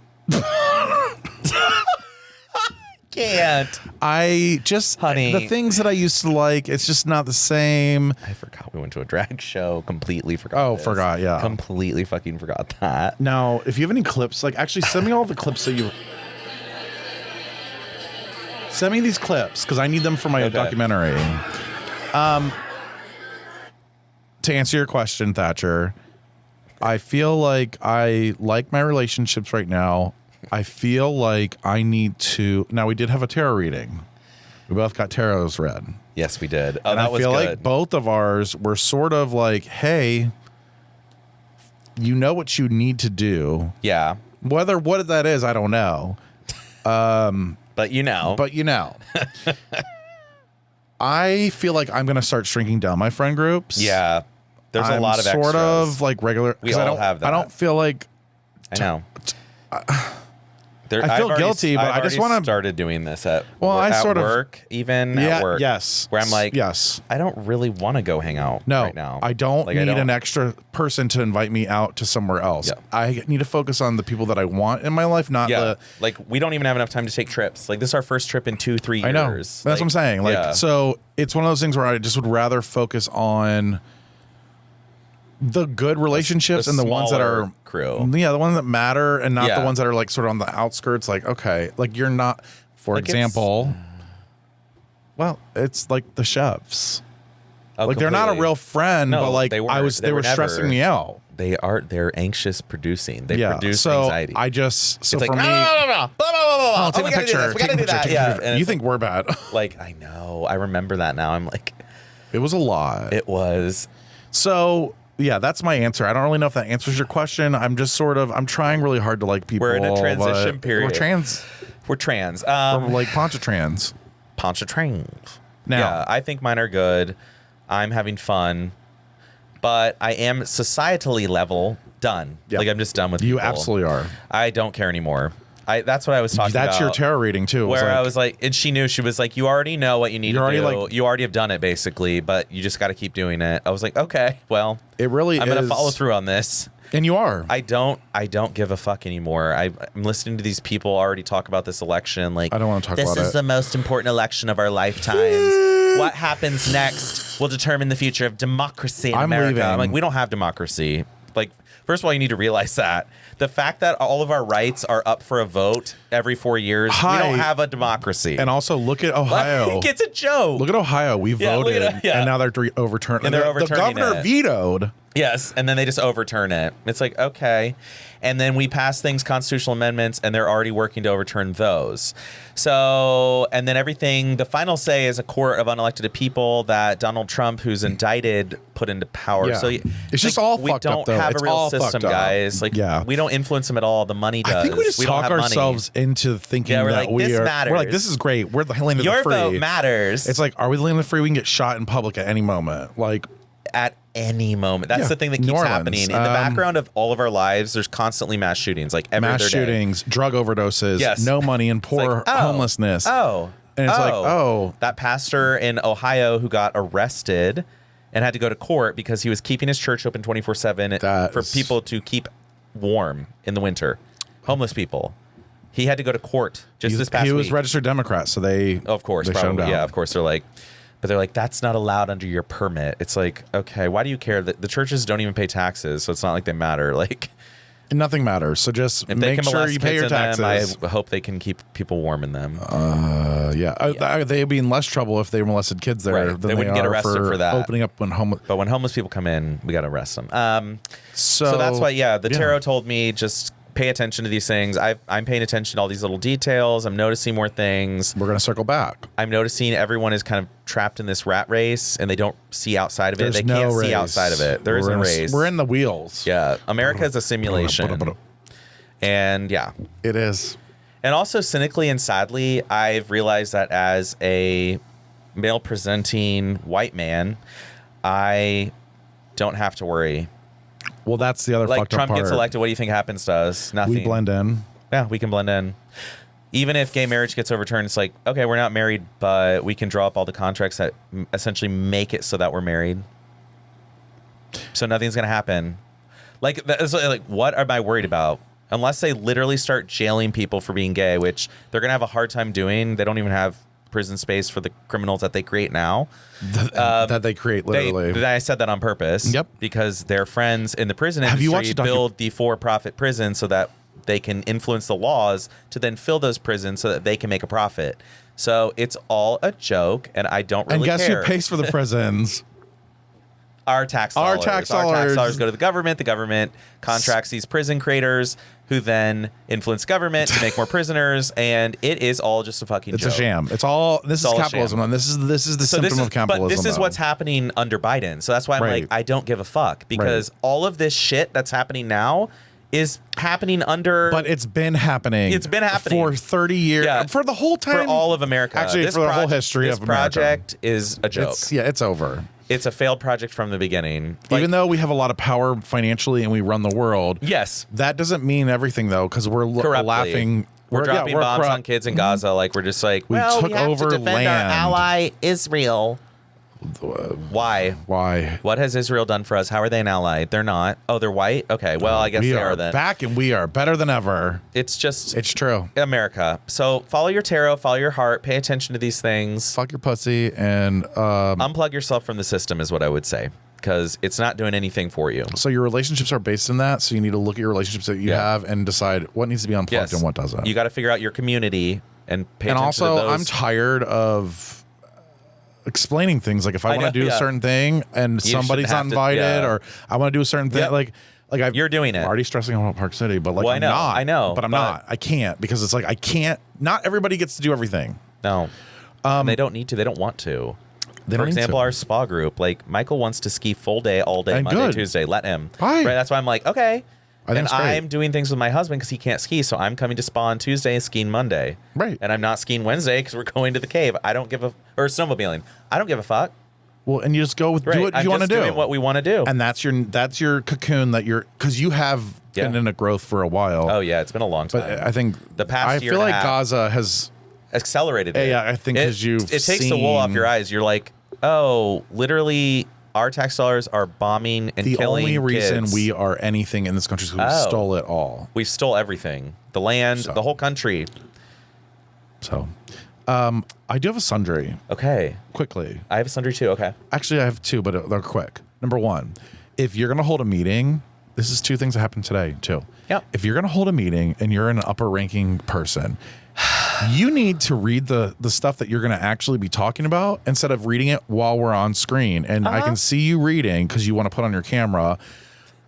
[SPEAKER 1] Can't.
[SPEAKER 2] I just,
[SPEAKER 1] Honey.
[SPEAKER 2] the things that I used to like, it's just not the same.
[SPEAKER 1] I forgot we went to a drag show. Completely forgot.
[SPEAKER 2] Oh,
[SPEAKER 1] this.
[SPEAKER 2] forgot, yeah.
[SPEAKER 1] Completely fucking forgot that.
[SPEAKER 2] Now, if you have any clips, like actually send me all the clips that you. Send me these clips because I need them for my documentary. To answer your question, Thatcher, I feel like I like my relationships right now. I feel like I need to. Now, we did have a tarot reading. We both got tarots read.
[SPEAKER 1] Yes, we did. Oh,
[SPEAKER 2] And
[SPEAKER 1] that
[SPEAKER 2] I
[SPEAKER 1] was
[SPEAKER 2] feel
[SPEAKER 1] good.
[SPEAKER 2] like both of ours were sort of like, hey, you know what you need to do.
[SPEAKER 1] Yeah.
[SPEAKER 2] Whether what that is, I don't know.
[SPEAKER 1] But you know.
[SPEAKER 2] But you know. I feel like I'm going to start shrinking down my friend groups.
[SPEAKER 1] Yeah. There's a
[SPEAKER 2] I'm
[SPEAKER 1] lot of extras.
[SPEAKER 2] sort of like regular.
[SPEAKER 1] We
[SPEAKER 2] 'cause
[SPEAKER 1] all
[SPEAKER 2] I don't
[SPEAKER 1] have that.
[SPEAKER 2] I don't feel like.
[SPEAKER 1] I know.
[SPEAKER 2] I feel guilty, but I just want to
[SPEAKER 1] started doing this at
[SPEAKER 2] I sort of
[SPEAKER 1] work, even at work.
[SPEAKER 2] Yes.
[SPEAKER 1] Where I'm like,
[SPEAKER 2] yes.
[SPEAKER 1] I don't really want to go hang out
[SPEAKER 2] No,
[SPEAKER 1] right now.
[SPEAKER 2] I don't
[SPEAKER 1] Like,
[SPEAKER 2] need an extra person to invite me out to somewhere else.
[SPEAKER 1] Yeah.
[SPEAKER 2] I need to focus on the people that I want in my life, not the.
[SPEAKER 1] Like we don't even have enough time to take trips. Like this is our first trip in 2-3 years.
[SPEAKER 2] I know. That's what I'm saying. Like,
[SPEAKER 1] yeah.
[SPEAKER 2] so it's one of those things where I just would rather focus on the good relationships and the ones that
[SPEAKER 1] smaller
[SPEAKER 2] are
[SPEAKER 1] crew.
[SPEAKER 2] Yeah, the ones that matter and not
[SPEAKER 1] Yeah.
[SPEAKER 2] the ones that are like sort of on the outskirts. Like, okay, like you're not, for
[SPEAKER 1] Like,
[SPEAKER 2] example, well, it's like the chefs.
[SPEAKER 1] Oh,
[SPEAKER 2] like they're not a
[SPEAKER 1] completely.
[SPEAKER 2] real friend,
[SPEAKER 1] No,
[SPEAKER 2] but like
[SPEAKER 1] they
[SPEAKER 2] they
[SPEAKER 1] were
[SPEAKER 2] were
[SPEAKER 1] never.
[SPEAKER 2] stressing me out.
[SPEAKER 1] They're anxious producing. They produce
[SPEAKER 2] so
[SPEAKER 1] anxiety.
[SPEAKER 2] I just so
[SPEAKER 1] it's
[SPEAKER 2] for
[SPEAKER 1] like,
[SPEAKER 2] me,
[SPEAKER 1] blah, blah, blah, blah.
[SPEAKER 2] oh, take
[SPEAKER 1] we
[SPEAKER 2] a
[SPEAKER 1] gotta do
[SPEAKER 2] picture.
[SPEAKER 1] this. We
[SPEAKER 2] Take
[SPEAKER 1] gotta
[SPEAKER 2] a
[SPEAKER 1] do
[SPEAKER 2] picture.
[SPEAKER 1] that.
[SPEAKER 2] Take a
[SPEAKER 1] Yeah.
[SPEAKER 2] picture.
[SPEAKER 1] And
[SPEAKER 2] You
[SPEAKER 1] it's
[SPEAKER 2] think we're bad?
[SPEAKER 1] like, I know. I remember that now. I'm like,
[SPEAKER 2] It was a lot.
[SPEAKER 1] it was.
[SPEAKER 2] So yeah, that's my answer. I don't really know if that answers your question. I'm just sort of I'm trying really hard to like people.
[SPEAKER 1] We're in a
[SPEAKER 2] but
[SPEAKER 1] transition period.
[SPEAKER 2] We're trans.
[SPEAKER 1] We're trans.
[SPEAKER 2] We're like Pontchartrains.
[SPEAKER 1] Pontchartrain.
[SPEAKER 2] Now,
[SPEAKER 1] Yeah, I think mine are good. I'm having fun, but I am societally level done.
[SPEAKER 2] Yeah.
[SPEAKER 1] Like I'm just done with
[SPEAKER 2] you
[SPEAKER 1] people.
[SPEAKER 2] absolutely are.
[SPEAKER 1] I don't care anymore. That's what I was talking about.
[SPEAKER 2] That's your tarot reading too. It
[SPEAKER 1] Where I
[SPEAKER 2] like-
[SPEAKER 1] was like, and she knew, she was like, you already know what you need
[SPEAKER 2] You're
[SPEAKER 1] to do.
[SPEAKER 2] already, like-
[SPEAKER 1] You already have done it basically, but you just got to keep doing it. I was like, okay, well,
[SPEAKER 2] it really
[SPEAKER 1] I'm going to
[SPEAKER 2] is-
[SPEAKER 1] follow through on this.
[SPEAKER 2] and you are.
[SPEAKER 1] I don't give a fuck anymore. I'm listening to these people already talk about this election. Like,
[SPEAKER 2] I don't wanna talk about
[SPEAKER 1] This is
[SPEAKER 2] it.
[SPEAKER 1] the most important election of our lifetimes. What happens next will determine the future of democracy in
[SPEAKER 2] I'm
[SPEAKER 1] America.
[SPEAKER 2] leaving.
[SPEAKER 1] I'm like, we don't have democracy. Like, first of all, you need to realize that the fact that all of our rights are up for a vote every 4 years, we don't have a democracy.
[SPEAKER 2] And also look at Ohio.
[SPEAKER 1] Like, it's a joke.
[SPEAKER 2] Look at Ohio. We
[SPEAKER 1] Yeah, look
[SPEAKER 2] voted,
[SPEAKER 1] at it, yeah.
[SPEAKER 2] and now they're overturning.
[SPEAKER 1] And they're
[SPEAKER 2] the
[SPEAKER 1] overturning
[SPEAKER 2] governor
[SPEAKER 1] it.
[SPEAKER 2] vetoed
[SPEAKER 1] Yes, and then they just overturn it. It's like, okay. And then we pass things, constitutional amendments, and they're already working to overturn those. So, and then everything, the final say is a court of unelected people that Donald Trump, who's indicted, put into power.
[SPEAKER 2] Yeah.
[SPEAKER 1] So
[SPEAKER 2] it's just all
[SPEAKER 1] we
[SPEAKER 2] fucked up,
[SPEAKER 1] don't
[SPEAKER 2] though.
[SPEAKER 1] have
[SPEAKER 2] It's
[SPEAKER 1] a real
[SPEAKER 2] all
[SPEAKER 1] system,
[SPEAKER 2] fucked up.
[SPEAKER 1] guys. Like, we don't influence them at all. The money does.
[SPEAKER 2] I think we just
[SPEAKER 1] don't
[SPEAKER 2] talk
[SPEAKER 1] have money.
[SPEAKER 2] ourselves into thinking
[SPEAKER 1] we're
[SPEAKER 2] that
[SPEAKER 1] like, this matters.
[SPEAKER 2] we're like, this is great. We're the land of
[SPEAKER 1] Your
[SPEAKER 2] the free.
[SPEAKER 1] vote matters.
[SPEAKER 2] It's like, are we the land of the free? We can get shot in public at any moment. Like,
[SPEAKER 1] at any moment. That's the thing that
[SPEAKER 2] New
[SPEAKER 1] keeps
[SPEAKER 2] Orleans.
[SPEAKER 1] happening. In the background of all of our lives, there's constantly mass shootings, like every
[SPEAKER 2] mass
[SPEAKER 1] other day.
[SPEAKER 2] shootings, drug overdoses,
[SPEAKER 1] Yes.
[SPEAKER 2] no money, and poor
[SPEAKER 1] like, oh,
[SPEAKER 2] homelessness.
[SPEAKER 1] Oh.
[SPEAKER 2] And it's like, oh.
[SPEAKER 1] That pastor in Ohio who got arrested and had to go to court because he was keeping his church open 24/7 for people to keep warm in the winter. Homeless people. He had to go to court just this past week.
[SPEAKER 2] He was registered Democrat, so they
[SPEAKER 1] of course,
[SPEAKER 2] they shut him
[SPEAKER 1] probably.
[SPEAKER 2] down.
[SPEAKER 1] Yeah, of course. They're like, that's not allowed under your permit. It's like, okay, why do you care? That the churches don't even pay taxes, so it's not like they matter. Like,
[SPEAKER 2] nothing matters. So just
[SPEAKER 1] if they
[SPEAKER 2] make
[SPEAKER 1] can
[SPEAKER 2] sure
[SPEAKER 1] molest
[SPEAKER 2] you pay
[SPEAKER 1] kids
[SPEAKER 2] your
[SPEAKER 1] in
[SPEAKER 2] taxes.
[SPEAKER 1] them, I hope they can keep people warm in them.
[SPEAKER 2] They'd be in less trouble if they molested kids there.
[SPEAKER 1] Right.
[SPEAKER 2] Than
[SPEAKER 1] They wouldn't get
[SPEAKER 2] are
[SPEAKER 1] arrested for that.
[SPEAKER 2] Opening up when homeless.
[SPEAKER 1] But when homeless people come in, we got to arrest them.
[SPEAKER 2] So
[SPEAKER 1] that's why, the tarot told me just pay attention to these things. I'm paying attention to all these little details. I'm noticing more things.
[SPEAKER 2] We're going to circle back.
[SPEAKER 1] I'm noticing everyone is kind of trapped in this rat race and they don't see outside of it. They can't see outside of it. There is a race.
[SPEAKER 2] We're in the wheels.
[SPEAKER 1] Yeah. America is a simulation. And
[SPEAKER 2] it is.
[SPEAKER 1] And also cynically and sadly, I've realized that as a male presenting white man, I don't have to worry.
[SPEAKER 2] Well, that's the other
[SPEAKER 1] like
[SPEAKER 2] fucked up
[SPEAKER 1] Trump
[SPEAKER 2] part.
[SPEAKER 1] gets elected, what do you think happens to us? Nothing.
[SPEAKER 2] We blend in.
[SPEAKER 1] Yeah, we can blend in. Even if gay marriage gets overturned, it's like, okay, we're not married, but we can draw up all the contracts that essentially make it so that we're married. So nothing's going to happen. Like, what am I worried about? Unless they literally start jailing people for being gay, which they're going to have a hard time doing. They don't even have prison space for the criminals that they create now.
[SPEAKER 2] That they create, literally.
[SPEAKER 1] I said that on purpose.
[SPEAKER 2] Yep.
[SPEAKER 1] Because their friends in the prison
[SPEAKER 2] Have you
[SPEAKER 1] industry
[SPEAKER 2] watched
[SPEAKER 1] build the for-profit prison so that they can influence the laws to then fill those prisons so that they can make a profit. So it's all a joke, and I don't really care.
[SPEAKER 2] And guess who pays for the prisons?
[SPEAKER 1] Our tax dollars.
[SPEAKER 2] Our tax
[SPEAKER 1] dollars go to the government. The government contracts these prison creators who then influence government to make more prisoners, and it is all just a fucking joke.
[SPEAKER 2] It's a sham. It's all this is capitalism, and this is the symptom of capitalism.
[SPEAKER 1] But this is what's happening under Biden. So that's why I'm like, I don't give a fuck, because all of this shit that's happening now is happening under.
[SPEAKER 2] But it's been happening.
[SPEAKER 1] It's been happening
[SPEAKER 2] for 30 years, for the whole time,
[SPEAKER 1] for all of America.
[SPEAKER 2] Actually, for the whole history of America.
[SPEAKER 1] This project is a joke.
[SPEAKER 2] It's over.
[SPEAKER 1] It's a failed project from the beginning.
[SPEAKER 2] Even though we have a lot of power financially and we run the world,
[SPEAKER 1] yes,
[SPEAKER 2] that doesn't mean everything though, because we're laughing.
[SPEAKER 1] We're dropping bombs on kids in Gaza. Like we're just like,
[SPEAKER 2] we took over
[SPEAKER 5] to defend
[SPEAKER 2] land.
[SPEAKER 5] Our ally Israel.
[SPEAKER 1] Why? What has Israel done for us? How are they an ally? They're not. Oh, they're white? Okay, well, I guess they are then.
[SPEAKER 2] Back and we are better than ever.
[SPEAKER 1] It's just...
[SPEAKER 2] It's true.
[SPEAKER 1] America. So follow your tarot, follow your heart, pay attention to these things.
[SPEAKER 2] Fuck your pussy and...
[SPEAKER 1] unplug yourself from the system is what I would say, because it's not doing anything for you.
[SPEAKER 2] So your relationships are based in that, so you need to look at your relationships that you have and decide what needs to be unplugged and what doesn't.
[SPEAKER 1] You got to figure out your community and pay attention
[SPEAKER 2] also,
[SPEAKER 1] to those.
[SPEAKER 2] I'm tired of explaining things. Like if I want to do a certain thing and somebody's not invited, or I want to do a certain thing, like
[SPEAKER 1] you're doing it.
[SPEAKER 2] I'm already stressing about Park City, but like I'm not.
[SPEAKER 1] I know,
[SPEAKER 2] but I'm not. I can't, because it's like I can't. Not everybody gets to do everything.
[SPEAKER 1] No, they don't need to. They don't want to.
[SPEAKER 2] For
[SPEAKER 1] example, our spa group, like Michael wants to ski full day, all day,
[SPEAKER 2] And
[SPEAKER 1] Monday, Tuesday. Let him.
[SPEAKER 2] Right.
[SPEAKER 1] That's why I'm like, okay. And
[SPEAKER 2] it's great.
[SPEAKER 1] I'm doing things with my husband because he can't ski, so I'm coming to spa on Tuesday and skiing Monday.
[SPEAKER 2] Right.
[SPEAKER 1] And I'm not skiing Wednesday because we're going to the cave. I don't give a or snowmobiling. I don't give a fuck.
[SPEAKER 2] Well, and you just go with do what you want to do.
[SPEAKER 1] Doing what we want to do.
[SPEAKER 2] And that's your cocoon that you're, because you have been in a growth for a while.
[SPEAKER 1] Oh yeah, it's been a long time.
[SPEAKER 2] But I think
[SPEAKER 1] the past year
[SPEAKER 2] I feel
[SPEAKER 1] and a
[SPEAKER 2] like
[SPEAKER 1] half
[SPEAKER 2] Gaza has
[SPEAKER 1] accelerated it.
[SPEAKER 2] Yeah, I think because
[SPEAKER 1] it takes the wool off your eyes. You're like, oh, literally, our tax dollars are bombing and killing
[SPEAKER 2] The only reason
[SPEAKER 1] kids.
[SPEAKER 2] we are anything in this country is because we stole it all.
[SPEAKER 1] We stole everything. The land, the whole country.
[SPEAKER 2] So, I do have a sundry.
[SPEAKER 1] Okay.
[SPEAKER 2] Quickly.
[SPEAKER 1] I have a sundry too. Okay.
[SPEAKER 2] Actually, I have two, but they're quick. Number one, if you're going to hold a meeting, this is two things that happened today too.
[SPEAKER 1] Yeah.
[SPEAKER 2] If you're going to hold a meeting and you're an upper ranking person, You need to read the stuff that you're going to actually be talking about instead of reading it while we're on screen. And I can see you reading because you want to put on your camera.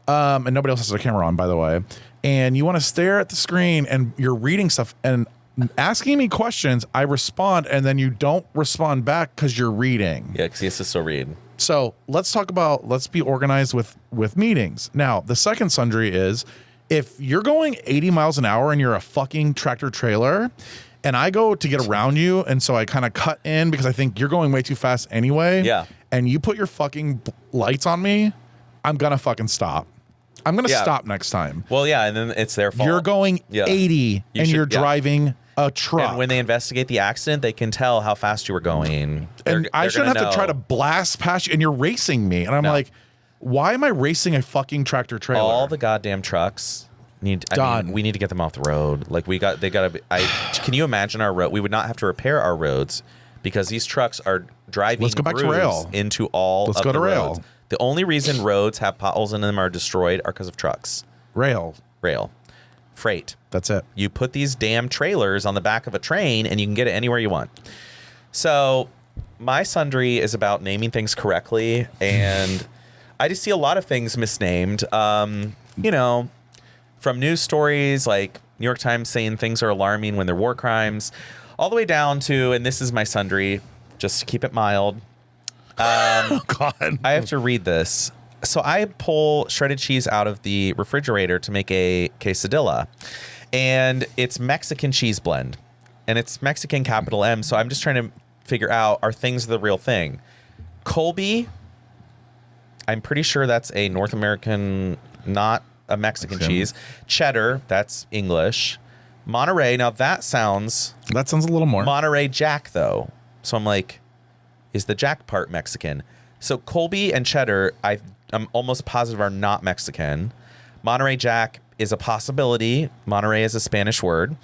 [SPEAKER 2] And nobody else has their camera on, by the way. And you want to stare at the screen and you're reading stuff and asking me questions. I respond and then you don't respond back because you're reading.
[SPEAKER 1] Yeah, because he has to still read.
[SPEAKER 2] So let's be organized with meetings. Now, the second sundry is if you're going 80 miles an hour and you're a fucking tractor trailer and I go to get around you and so I kind of cut in because I think you're going way too fast anyway.
[SPEAKER 1] Yeah.
[SPEAKER 2] And you put your fucking lights on me, I'm going to fucking stop. I'm going to stop next time.
[SPEAKER 1] Well, yeah, and then it's their fault.
[SPEAKER 2] You're going 80 and you're driving a truck.
[SPEAKER 1] And when they investigate the accident, they can tell how fast you were going.
[SPEAKER 2] And I shouldn't have to try to blast past you and you're racing me. And I'm like, why am I racing a fucking tractor trailer?
[SPEAKER 1] All the goddamn trucks need we need to get them off the road. Like can you imagine our road? We would not have to repair our roads because these trucks are driving
[SPEAKER 2] Let's go back to rail.
[SPEAKER 1] into all
[SPEAKER 2] Let's
[SPEAKER 1] of
[SPEAKER 2] go
[SPEAKER 1] the
[SPEAKER 2] to rail.
[SPEAKER 1] roads. The only reason roads have potholes in them are destroyed are because of trucks.
[SPEAKER 2] Rail.
[SPEAKER 1] Freight.
[SPEAKER 2] That's it.
[SPEAKER 1] You put these damn trailers on the back of a train and you can get it anywhere you want. So my sundry is about naming things correctly, and I just see a lot of things misnamed. You know, from news stories like New York Times saying things are alarming when they're war crimes, all the way down to, and this is my sundry, just to keep it mild.
[SPEAKER 2] Oh, God.
[SPEAKER 1] I have to read this. So I pull shredded cheese out of the refrigerator to make a quesadilla, and it's Mexican cheese blend, and it's Mexican capital M. So I'm just trying to figure out, are things the real thing? Colby, I'm pretty sure that's a North American, not a Mexican cheese. Cheddar, that's English. Monterey, now that sounds
[SPEAKER 2] a little more.
[SPEAKER 1] Monterey Jack, though. So I'm like, is the Jack part Mexican? So Colby and Cheddar, I'm almost positive are not Mexican. Monterey Jack is a possibility. Monterey is a Spanish word.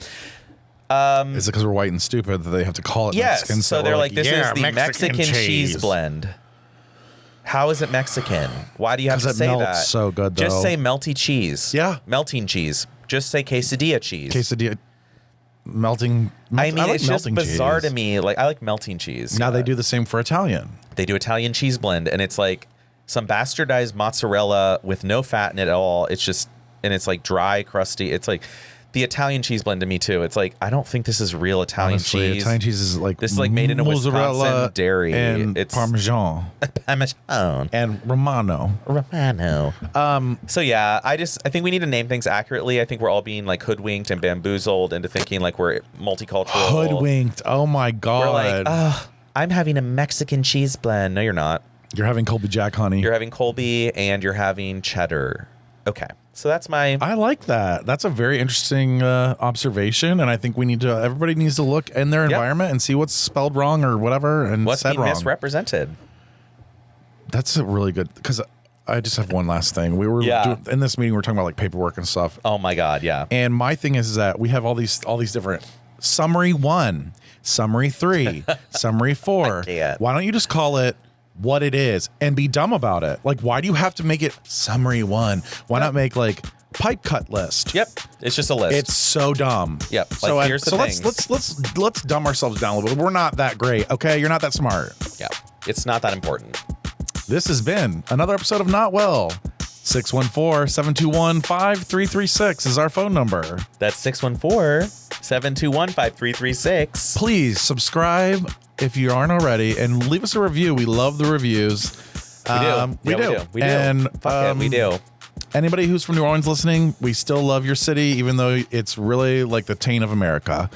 [SPEAKER 2] Is it because we're white and stupid that they have to call it Mexican?
[SPEAKER 1] Yes. So they're like, this is the
[SPEAKER 2] Mexican
[SPEAKER 1] cheese blend. How is it Mexican? Why do you have to say
[SPEAKER 2] melts
[SPEAKER 1] that?
[SPEAKER 2] So good, though.
[SPEAKER 1] Just say melty cheese.
[SPEAKER 2] Yeah.
[SPEAKER 1] Melting cheese. Just say quesadilla cheese.
[SPEAKER 2] Quesadilla. Melting.
[SPEAKER 1] I mean,
[SPEAKER 2] like
[SPEAKER 1] it's just bizarre
[SPEAKER 2] cheese.
[SPEAKER 1] To me. Like, I like melting cheese.
[SPEAKER 2] Now they do the same for Italian.
[SPEAKER 1] They do Italian cheese blend, and it's like some bastardized mozzarella with no fat in it at all. It's just, and it's like dry, crusty. It's like the Italian cheese blend to me too. It's like, I don't think this is real Italian cheese.
[SPEAKER 2] Italian cheese is like
[SPEAKER 1] this is like made in a Wisconsin dairy.
[SPEAKER 2] And
[SPEAKER 1] it's
[SPEAKER 2] Parmesan.
[SPEAKER 1] Parmesan.
[SPEAKER 2] And Romano.
[SPEAKER 1] So yeah, I think we need to name things accurately. I think we're all being like hoodwinked and bamboozled into thinking like we're multicultural.
[SPEAKER 2] Hoodwinked. Oh my God.
[SPEAKER 1] We're like, I'm having a Mexican cheese blend. No, you're not.
[SPEAKER 2] You're having Colby Jack, honey.
[SPEAKER 1] You're having Colby and you're having cheddar. Okay. So that's
[SPEAKER 2] I like that. That's a very interesting observation, and I think everybody needs to look in their environment and see what's spelled wrong or whatever, and
[SPEAKER 1] what's
[SPEAKER 2] said
[SPEAKER 1] being
[SPEAKER 2] wrong.
[SPEAKER 1] Misrepresented.
[SPEAKER 2] That's a really good, because I just have one last thing. We were in this meeting. We were talking about like paperwork and stuff.
[SPEAKER 1] Oh my God, yeah.
[SPEAKER 2] And my thing is that we have all these different summary 1, summary 3, summary 4. Why don't you just call it what it is and be dumb about it? Like, why do you have to make it summary 1? Why not make like pipe cut list?
[SPEAKER 1] Yep, it's just a list.
[SPEAKER 2] It's so dumb.
[SPEAKER 1] Yep. Like, here's the things.
[SPEAKER 2] Let's dumb ourselves down a little bit. We're not that great, okay? You're not that smart.
[SPEAKER 1] Yeah, it's not that important.
[SPEAKER 2] This has been another episode of Not Well. 614-721-5336 is our phone number.
[SPEAKER 1] That's 614-721-5336.
[SPEAKER 2] Please subscribe if you aren't already, and leave us a review. We love the reviews.
[SPEAKER 1] We do.
[SPEAKER 2] And
[SPEAKER 1] we do.
[SPEAKER 2] Anybody who's from New Orleans listening, we still love your city, even though it's really like the taint of America.